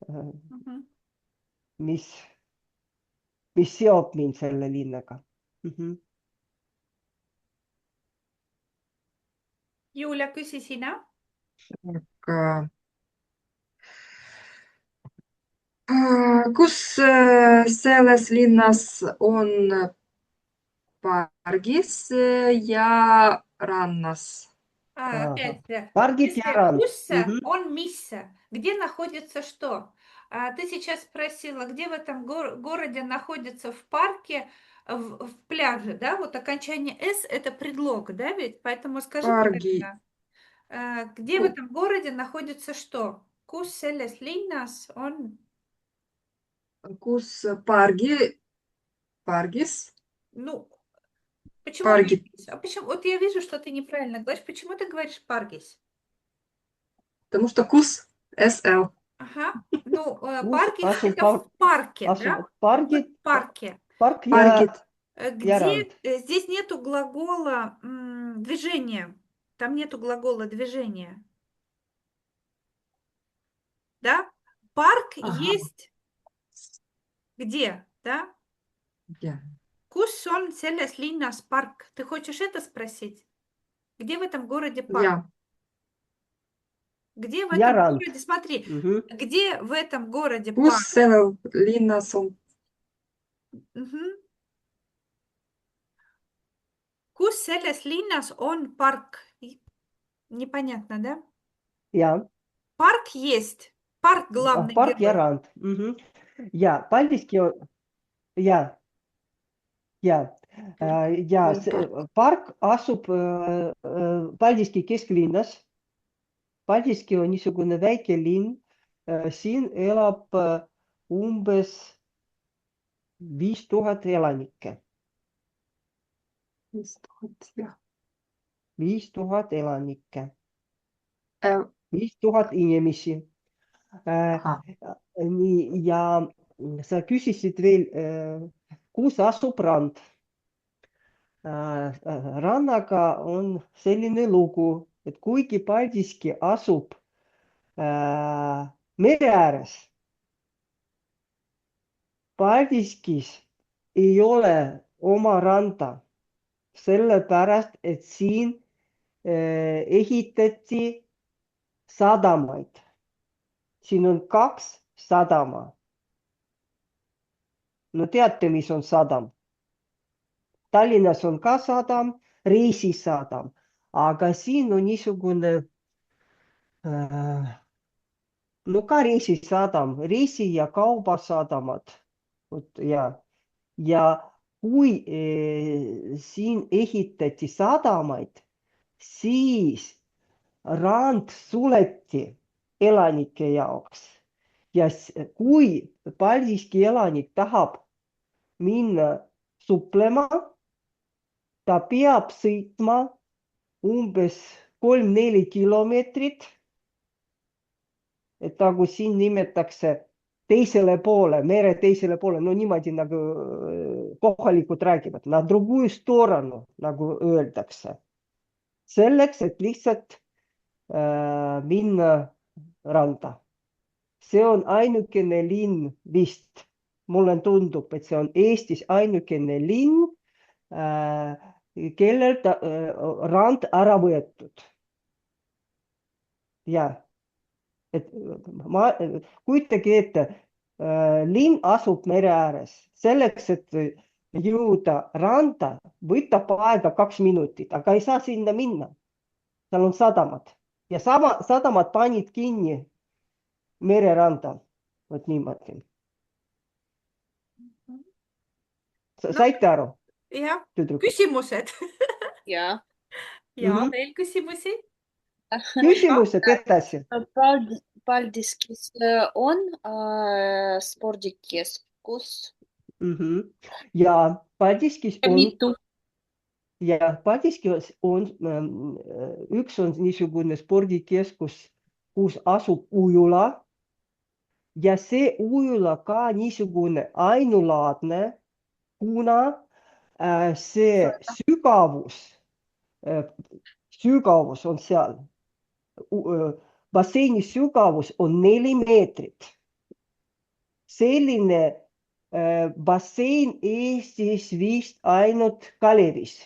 Mhm. mis seob mind selle linnaga. Julia, küsi sina. Aga kus selles linnas on pargis ja rannas? Опять, Pargid ja rand. kus on mis? Где находится что? Ты сейчас спросила, где в этом городе находится в парке, в пляже, да? Вот окончание «с» – это предлог, да ведь? Поэтому скажи Парги. правильно. Где в этом городе находится что? Kus selles linnas on? Kus pargis? Ну, почему Парги. паргис? А почему? Вот я вижу, что ты неправильно говоришь. Почему ты говоришь паргис? Потому что kus SL. Ага. Ну, Kus паргис asub это в парке, да? asub pargid, В парке. park ja Pargid. Где rand. здесь нету глагола движения. Там нету глагола движения. Да? Парк Ага. есть где, да? Где? Kus on selles linnas парк? Ты хочешь это спросить? Где в этом городе парк? Я. Где в Ja этом rand. городе, смотри, Mhm. где в этом городе Kus парк? sellel linnas on Мгм. Kus selles linnas on парк? Непонятно, да? Ja, Парк есть. Парк главный park ja герой. rand. Mhm. Ja, Paldiski on, ja, ja, ja see park asub Paldiski kesklinnas. Paldiski on niisugune väike linn. Siin elab umbes 5000 elanikke. 5000, jah. 5000 elanikke. Äh, 5000 inimesi. Ahah. Nii, ja sa küsisid veel, kus asub rand. Rannaga on selline lugu, et kuigi Paldiski asub mere ääres, Paldiskis ei ole oma randa, sellepärast et siin ehitati sadamaid. Siin on 2 sadama. No teate, mis on sadam? Tallinnas on ka sadam, reisisadam, aga siin on niisugune no ka reisisadam, reisi- ja kaubasadamad. Ja kui siin ehitati sadamaid, siis rand suleti elanike jaoks. Ja kui Paldiski elanik tahab minna suplema, ta peab sõitma umbes 3-4 kilomeetrit, et nagu siin nimetatakse teisele poole, mere teisele poole, no niimoodi nagu kohalikud räägivad, na другую сторону, nagu öeldakse. Selleks, et lihtsalt minna randa. See on ainukene linn vist. Mulle tundub, et see on Eestis ainukene linn, kellelt rand ära võetud. Ja, et ma kujutage ette, linn asub mere ääres. Selleks, et jõuda randa, võtab aega 2 minutit, aga ei saa sinna minna. Seal on sadamad. Ja sadamad panid kinni mereranda. Vot niimoodi. Saite aru? Jah, Tüdrukud? küsimused. Jaa. Ja Mhm. veel küsimusi? Küsimused edasi. Paldiskis on spordikeskus. Ja Paldiskis Ja on, mitu? Paldiskis on, üks on niisugune spordikeskus, kus asub ujula ja see ujula ka niisugune ainulaadne, kuna see sügavus on seal, basseini sügavus on 4 meetrit. Selline bassein Eestis vist ainult Kalevis,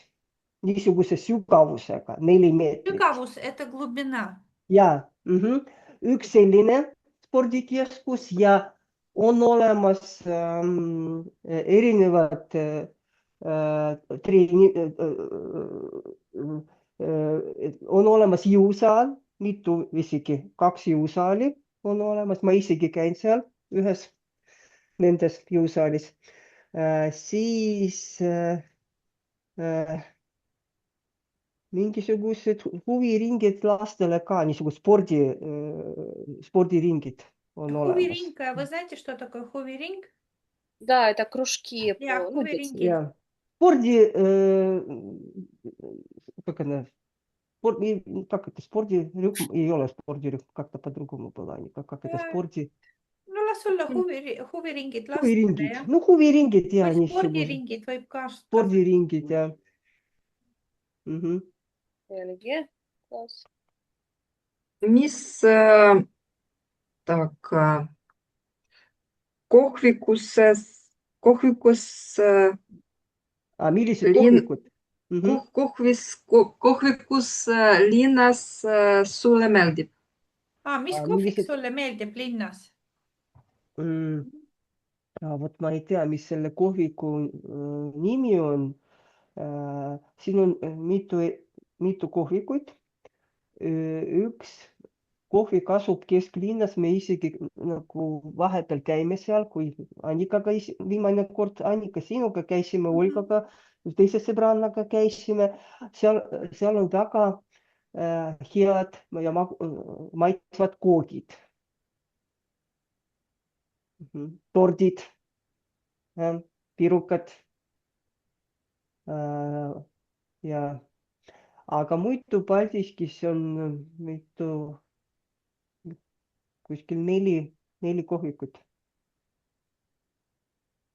niisuguse sügavusega 4 meetrit. Sügavus, это глубина. Ja üks selline spordikeskus ja on olemas erinevad on olemas jõusaal, isegi 2 jõusaali on olemas, ma isegi käin seal ühes nendest jõusaalis. Siis mingisugused huviringid lastele ka, niisugused spordiringid on olemas. Хувиринг, вы знаете, что такое хувиринг? Да, это кружки. Ja, Ну, детские. huviringid. Ja. Как она? Как это? Спорdirühm ei ole spordirühm, как-то по-другому было. Как это? No las olla huviringid lastele, Huviringid. jah. No huviringid ja Või niisugused. spordiringid võib ka Spordiringid ja. Mhm. Selge. Класс. Mis tak, kohvikus Millised Linn- kohvikud? kohvikus linnas sulle meeldib? Mis kohvik millised- sulle meeldib linnas? Vot ma ei tea, mis selle kohviku nimi on. Siin on mitu kohvikut. Üks kohvik asub kesklinnas, me isegi nagu vahepeal käime seal, kui Annikaga viimane kord Annika sinuga käisime, Olgaga, teise sõbrannaga käisime. Seal on väga head ja maitsvad koogid. Tordid, pirukad. Ja aga muidu Paldiskis on kuskil 4 kohvikut.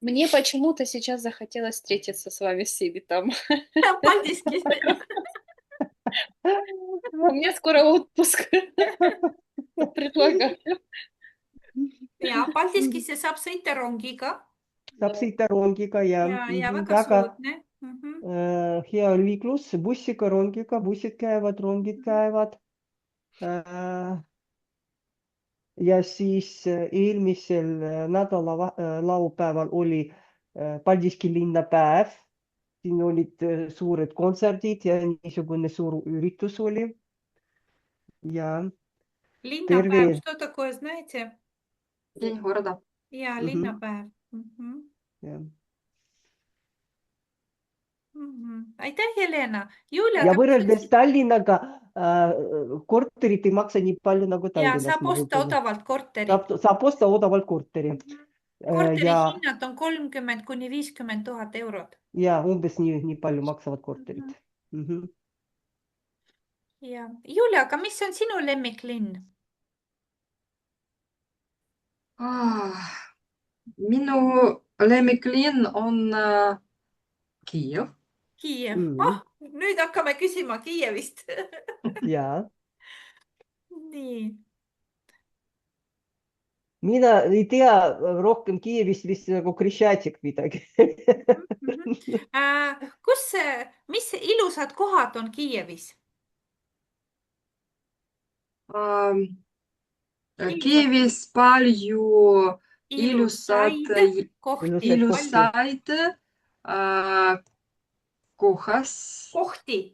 Мне почему-то сейчас захотелось встретиться с вами всеми там. Paldiskis. У меня скоро отпуск. Предлагаю. Ja, Paldiskisse saab sõita rongiga. Saab sõita rongiga ja väga soodne. hea liiklus, bussiga, rongiga, bussid käivad, rongid käivad. Ja siis eelmisel nädala laupäeval oli Paldiski linnapäev. Siin olid suured kontserdid ja niisugune suur üritus oli. Ja Linnapäev, что такое, знаете? День города. Ja, linnapäev. Aitäh, Helena. Julia, ja võrreldes Tallinnaga korterit ei maksa nii palju nagu ja Tallinnas. saab osta odavalt korteri. Saab osta odavalt korteri. Korteri hinnad on 30 kuni 50 000 eurot. Ja umbes nii palju maksavad korterid. Ja. Julia, aga mis on sinu lemmiklinn? Minu lemmiklinn on Kiiev. Kiiev. Nüüd hakkame küsima Kiievist. Ja. Nii. Mina ei tea rohkem Kiievist vist nagu Krishchatik midagi. Mis ilusad kohad on Kiievis? Kiievis palju ilusaid kohti,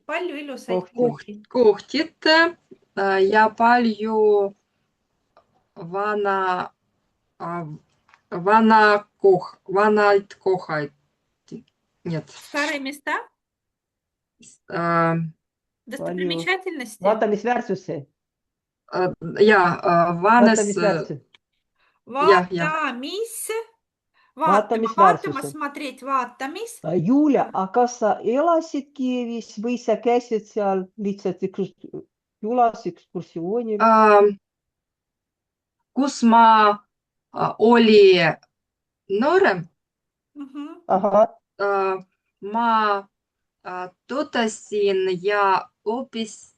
palju ilusaid kohtid ja palju vanaid kohad. Старые места? Достопримечательности? Vaatamisväärsusi. Ja, Vaatamisväärsus. смотреть, vaatamis. Julia, aga kas sa elasid Kiievis või sa käisid seal lihtsalt külas ekskursioonil? Kus ma oli noorem, Ahah, ma töötasin ja õppisin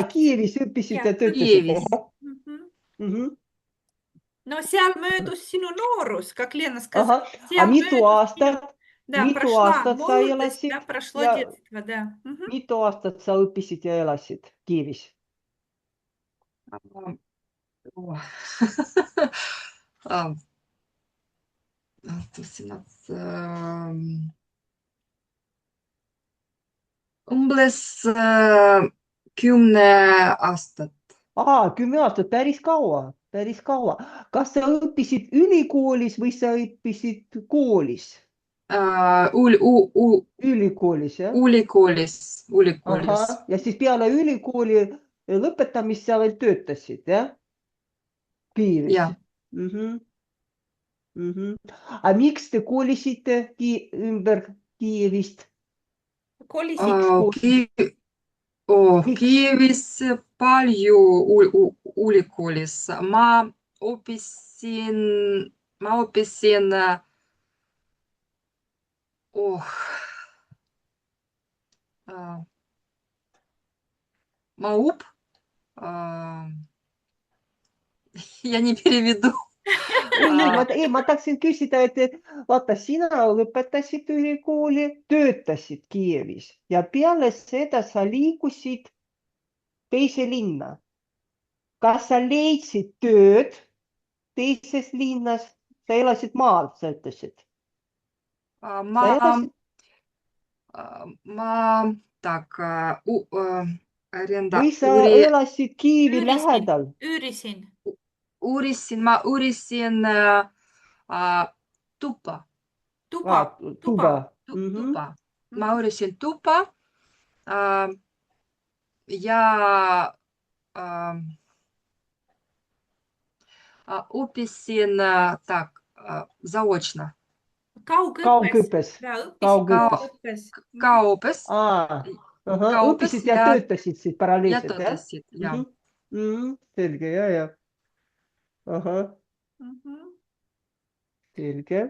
Kiievis õppisid ja töötasid. Kiievis. No seal möödus sinu noorus, как Лена Ahah, сказала. aga mitu aastat прошла sa молодость, elasid да, прошло ja детство, да. mitu aastat sa õppisid ja elasid Kiievis? Umbes 10 aastat. 10 aastat, päris kaua, päris kaua. Kas sa õppisid ülikoolis või sa õppisid koolis? Ülikoolis, jah? Ülikoolis. Ahah, ja siis peale ülikooli lõpetamist sa veel töötasid, jah? Kiievis? Jah. Aga miks te koolisite ümber Kiievist? Kiievis palju ülikoolis. Ma õppisin МАУП. Я не переведу. Ei, ma tahtsin küsida, et vaata, sina lõpetasid ülikooli, töötasid Kiievis ja peale seda sa liigusid teise linna. Kas sa leidsid tööd teises linnas? Sa elasid maal, sa ütlesid. Või sa elasid Kiievi lähedal? Ma üürisin tuba. Ma üürisin tuba ja õppisin zaočno. Kaugõppes. Õppisid ja töötasid siis paralleelselt, jah? Selge, jah. Ahah. Selge.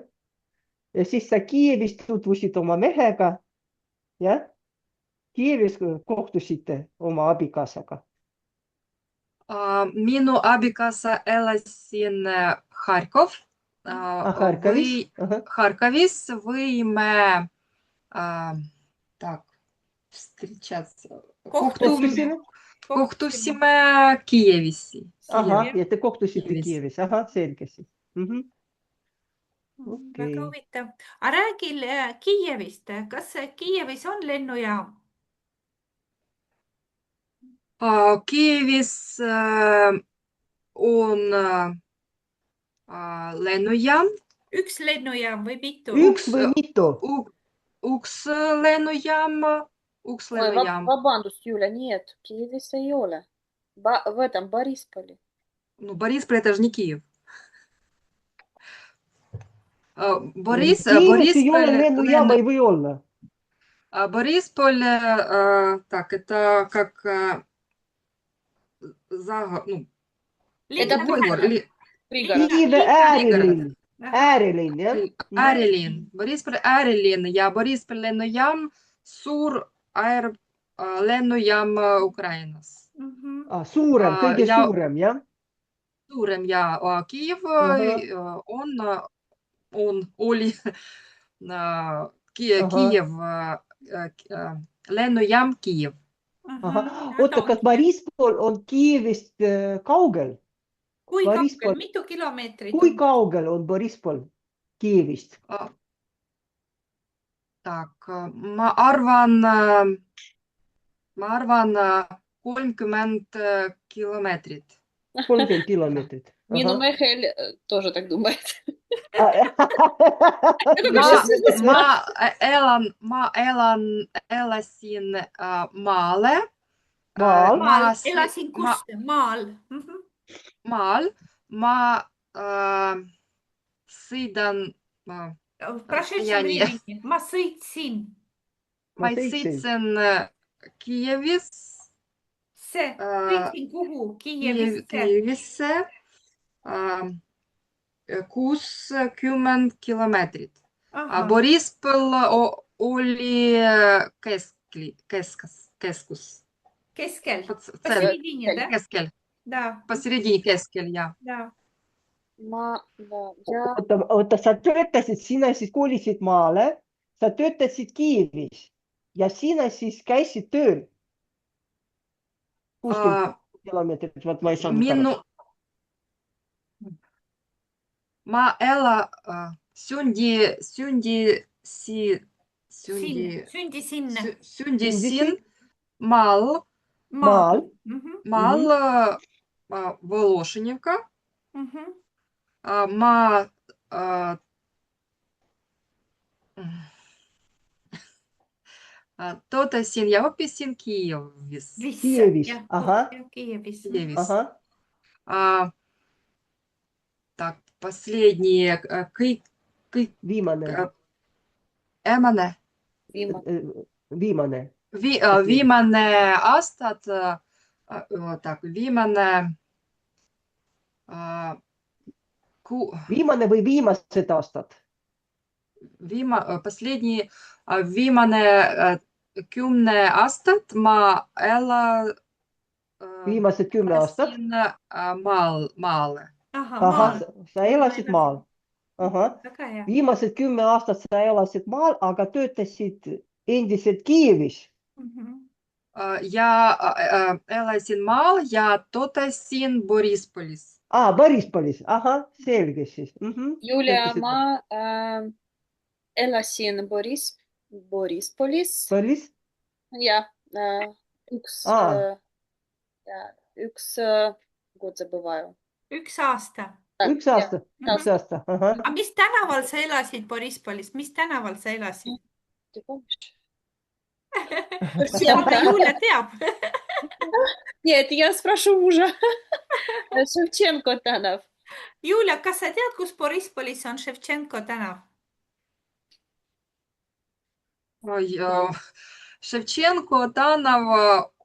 Ja siis sa Kiievis tutvusid oma mehega, jah? Kiievis kohtusite oma abikaasaga? Minu abikaasa elasin Харьковis võime kohtusime Kiievis. Ahah, ja te kohtusite Kiievis. Ahah, selge siis. Väga huvitav. Aga räägi Kiievist. Kas Kiievis on lennujaam? Kiievis on lennujaam. Üks lennujaam või mitu? Üks või mitu? Üks lennujaam. Vabandust, Юля, нет, Киевиса ei ole. В этом Борисполе. Ну, Борисполь это же не Киев. Kiievis ei ole lennujaama, ei või olla. Борисполь, так, это как Это Kiievi äärilinn. Äärilinn, jah? Äärilinn. Борисполь äärilinn ja Борисполь lennujaam, suur lennujaam Ukrainas. Suurem, kõige suurem, jah? Suurem ja Kiiev oli Kiiev, lennujaam Kiiev. Oota, kas Borispol on Kiievist kaugel? Kui kaugel? Mitu kilomeetrit? Kui kaugel on Borispol Kiievist? Tak, ma arvan 30 kilomeetrit. 30 kilomeetrit. Minu Mehel тоже так думает. Ma elasin maale. Elasin kus? Maal. maal. Ma sõidan В прошедшем расстояние. времени. Ma sõitsin. Ma Ma sõitsin. sõitsin Kiievis, Se. Sõitsin kuhu? Kiievisse. Kiievisse 60 kilomeetrit. Ahah. Borispol oli keskus. Keskel. Центр. Посередине, да? Keskel. Да. Посередине keskel, jah. Да. Oota, sa töötasid, sina siis kolisid maale, sa töötasid Kiievis ja sina siis käisid tööl 60 kilomeetrit, vot ma ei saanud aru. Ma sündisin maal Maal. Voloshinivka. Mhm. Ma töötasin ja õppisin Kiievis. Kiievis, Jah, ahah. Kiievis. Ahah, Так, последний, viimane, viimane. viimane aastat, Viimane või viimased aastad? viimane 10 aastat ma Viimased 10 aastat? maale. Ahah, sa elasid maal. Ahah. Väga hea. Viimased 10 aastat sa elasid maal, aga töötasid endiselt Kiievis. Ja elasin maal ja töötasin Borispolis. Borispolis, ahah, selge siis. Julia, ma elasin Borispolis. Boris? Jah, üks год забываю. Üks aasta. Üks aasta. Ahah. Aga mis tänaval sa elasid Borispolis? Mis tänaval sa elasid? Ты помнишь? Aga Julia teab. Нет, я спрошу мужа. Шевченко tänav. Julia, kas sa tead, kus Borispolis on Ševtšenko tänav? Ševtšenko tänav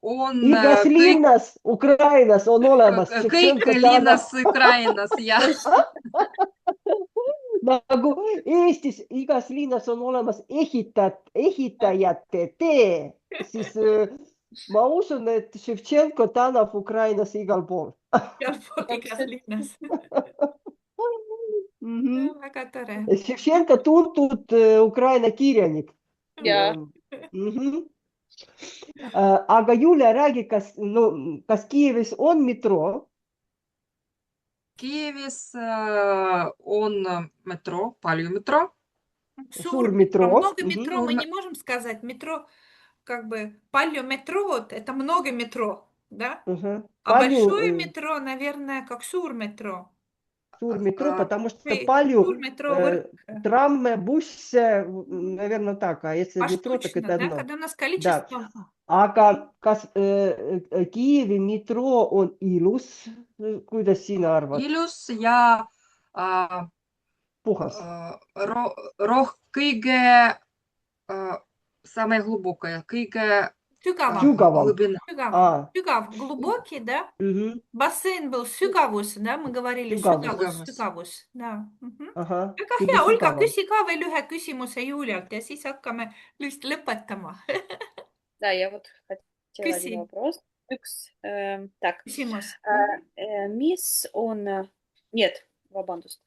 on Igas linnas Ukrainas on olemas kõik linnas Ukrainas, jah. Nagu Eestis igas linnas on olemas ehitajate tee, siis ma usun, et Ševtšenko tänav Ukrainas igal pool. Igal pool, igas linnas. Väga tore. Ševtšenko tuntud Ukraina kirjanik. Ja. Aga Julia, räägi, kas Kiievis on metroo? Kiievis on метро, palju метро. Сур метро. Много метро мы не можем сказать. Метро, как бы, palju метро, это много метро, да? А большое метро, наверное, как сур метро. Сур метро, потому что palju трамме, busсе, наверное, так. А если метро, так это одно. Когда у нас количество... Aga kas Kiievi metroo on ilus? Kuidas sina arvad? Ilus ja puhas. Kõige самое глубокое, kõige Sügav, глубокий, да? Бассейн был sügavus, да? Мы говорили sügavus. Да. Väga hea, Olga, küsi ka veel ühe küsimuse Julialt ja siis hakkame just lõpetama. Да, я вот хотела один вопрос. Так. Mis on... Нет, vabandust.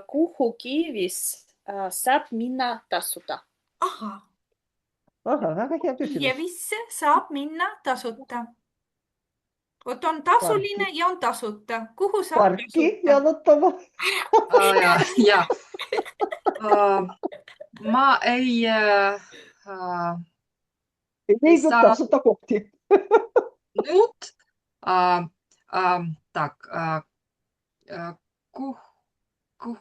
Kuhu Kiievis saab minna tasuta? Ahah, väga hea küsimus. Kiievisse saab minna tasuta. Vot on tasuline ja on tasuta. Kuhu saab Parki jalutama. Ja. Ma ei leidnud tasuta kohti. Nüüd,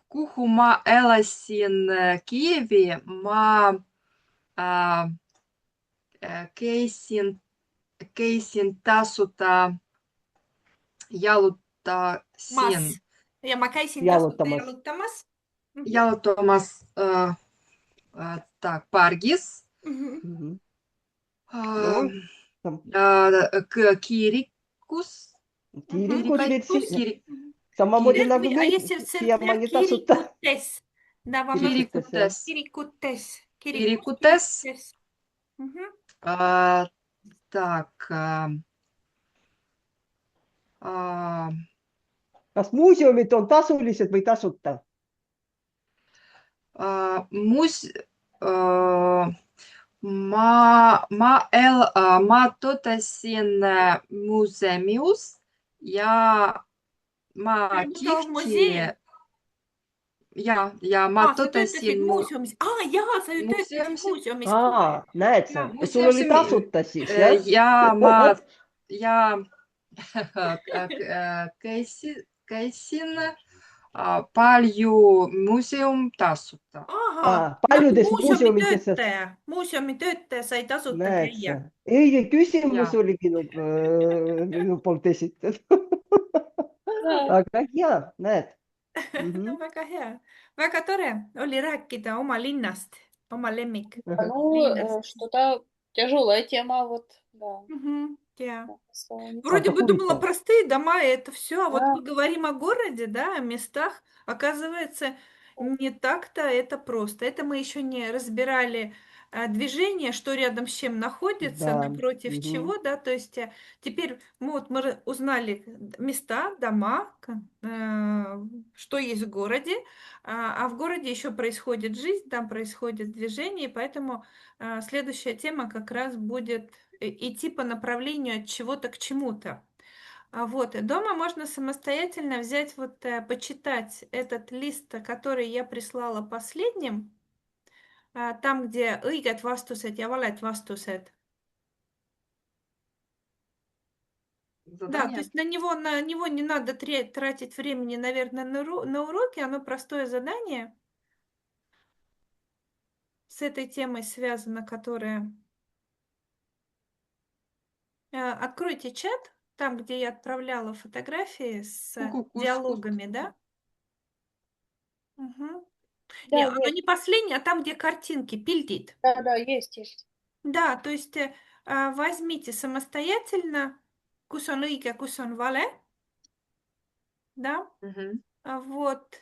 kuhu ma elasin Kiievi, ma käisin tasuta jalutasin. Ja mä käisin Jaluttamassa. jaluttamassa. Jalutamas так, pargis. Mhm. Mhm. А, Там Kirikus. Kirikus Kirikaikus. vitsi. Samamoodi Церкви, nagu а meil если в siiamaani церквях tasuta. kirikutes, да, вам Kirikutes, Kirikutes. kirikutes, Kirikutes. kirikutes. Мгм. Так. Kas muuseumid on tasulised või tasuta? Ma töötasin muuseumis ja ma Работала в tihti музее. ja ma Sa töötasid töötasin muuseumis. Jaa, sa ju töötasid muuseumis. muuseumis. Näed sa, Jaa, et sul oli muuseumi- tasuta siis, jah? ja käisin palju muuseum tasuta. Paljudes muuseumides muuseumitöötaja sai tasuta näed käia. sa. Õige küsimus Jaa. oli minu poolt esitatud. Aga hea, näed. No väga hea. Väga tore oli rääkida oma linnast, oma lemmik. Ну, Linnast. что-то тяжелая тема, вот, да. Ja. Славянец. Вроде бы думала huvitav. простые дома, и это все, а вот Да. поговорим о городе, да, о местах. Оказывается, не так-то это просто. Это мы еще не разбирали движение, что рядом с чем находится, Да. напротив Мгм. чего, да, то есть теперь мы узнали места, дома, что есть в городе, а в городе еще происходит жизнь, там происходит движение, и поэтому следующая тема как раз будет идти по направлению от чего-то к чему-то. Вот. И дома можно самостоятельно взять, почитать этот лист, который я прислала последним, там, где õiged vastused ja valed vastused. Да, то Задание. есть на него не надо тратить времени, наверное, на уроки. Оно простое задание с этой темой связано, которая... Откройте чат, там, где я отправляла фотографии с Ку-ку-ку, диалогами, да? Угу. Да, Не, оно есть. не последнее, а там, где картинки, пильдит. Да, есть. Да, то есть возьмите самостоятельно кусон õige, кусон vale, да, Мгм. вот.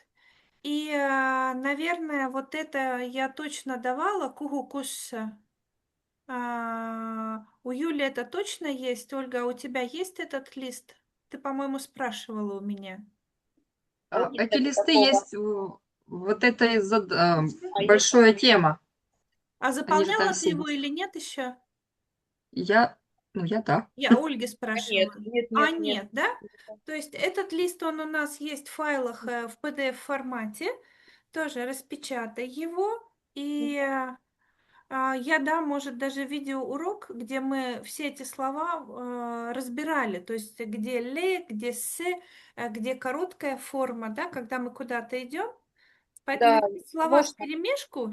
И, наверное, вот это я точно давала, кугу кус. У Юли это точно есть. Ольга, а у тебя есть этот лист? Ты, по-моему, спрашивала у меня. Нет Эти листы такого. есть, вот это есть большая тема. А Они же заполняла там ты все его есть. или нет еще? Я да. Я Ольге спрашивала. Нет. Нет, да? То есть этот лист, он у нас есть в файлах в PDF-формате. Тоже распечатай его. И я дам, может, даже видеоурок, где мы все эти слова разбирали. То есть где ле, где с, где короткая форма, да, когда мы куда-то идем. Поэтому Да, эти слова можно. вперемешку.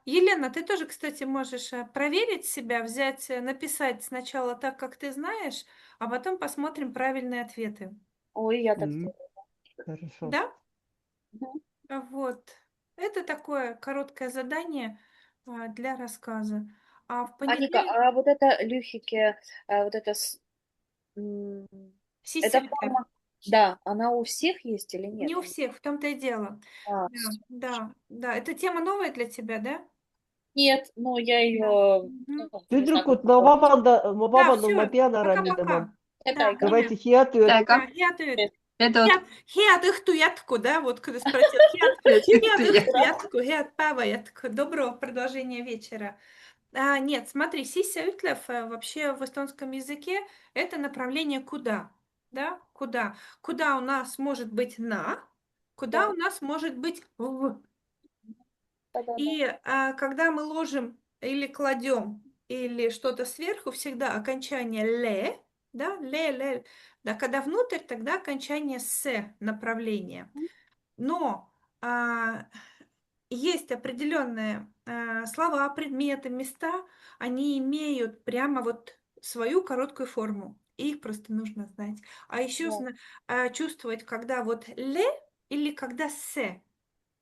Елена, ты тоже, кстати, можешь проверить себя, взять, написать сначала так, как ты знаешь, а потом посмотрим правильные ответы. Ой, я так Мгм. сделала. Хорошо. Да? Мгм. Вот. Это такое короткое задание для рассказа. А в Аника, понедельник... а вот это люхики, вот это эта Сиселька. форма, да, она у всех есть или нет? Не у всех, в том-то и дело. А, Да. Это тема новая для тебя, да? Нет, но я ее, Мгм. не знаю, Tüdrukud, как ma попробовать. vabandan, ma всё, pean ära minema. пока-пока. Это Да, Давайте head ööd. Ega. head ööd. Head Head õhtu jätku, да, вот когда спросил, head õhtu jätku, head päeva jätku, доброго продолжения вечера. Нет, смотри, Сися Ütlев вообще в эстонском языке это направление куда, да, куда. Куда у нас может быть на, куда Да. у нас может быть в. Да. И когда мы ложим или кладем, или что-то сверху, всегда окончание ле, да, ле, да, когда внутрь, тогда окончание с направления. Но есть определенные слова, предметы, места, они имеют прямо вот свою короткую форму. их просто нужно знать. А еще Да. чувствовать, когда вот ле или когда се.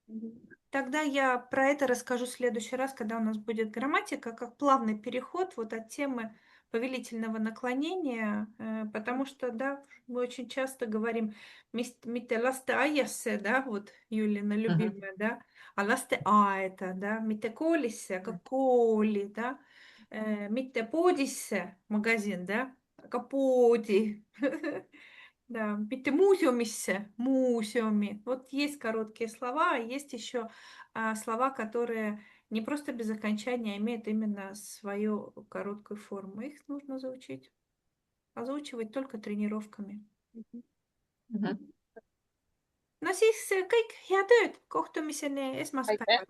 Мгм. Тогда я про это расскажу в следующий раз, когда у нас будет грамматика, как плавный переход вот от темы повелительного наклонения, потому что, да, мы очень часто говорим «мите ласте аясе», да, вот Юлина любимая, да, а ласте это, да, «мите колисе», как коли, да, «мите подисе», магазин, да, как поди. Да, пойти музеумище, музеуми. Вот есть короткие слова, а есть еще слова, которые не просто без окончания, а имеют именно свою короткую форму. Их нужно заучить. А заучивать только тренировками. Мгм. Mhm. No siis kõik head ööd, kohtumiseni Aitäh. esmaspäeval.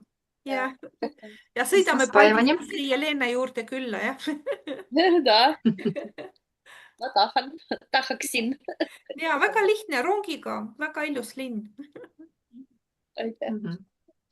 Ja, Kohtumiseni. ja sõidame Esmaspäevani. Paldiski ja Leena juurde külla, jah. Da, ma tahaksin. Ja väga lihtne rongiga, väga ilus linn. Aitäh. Mhm.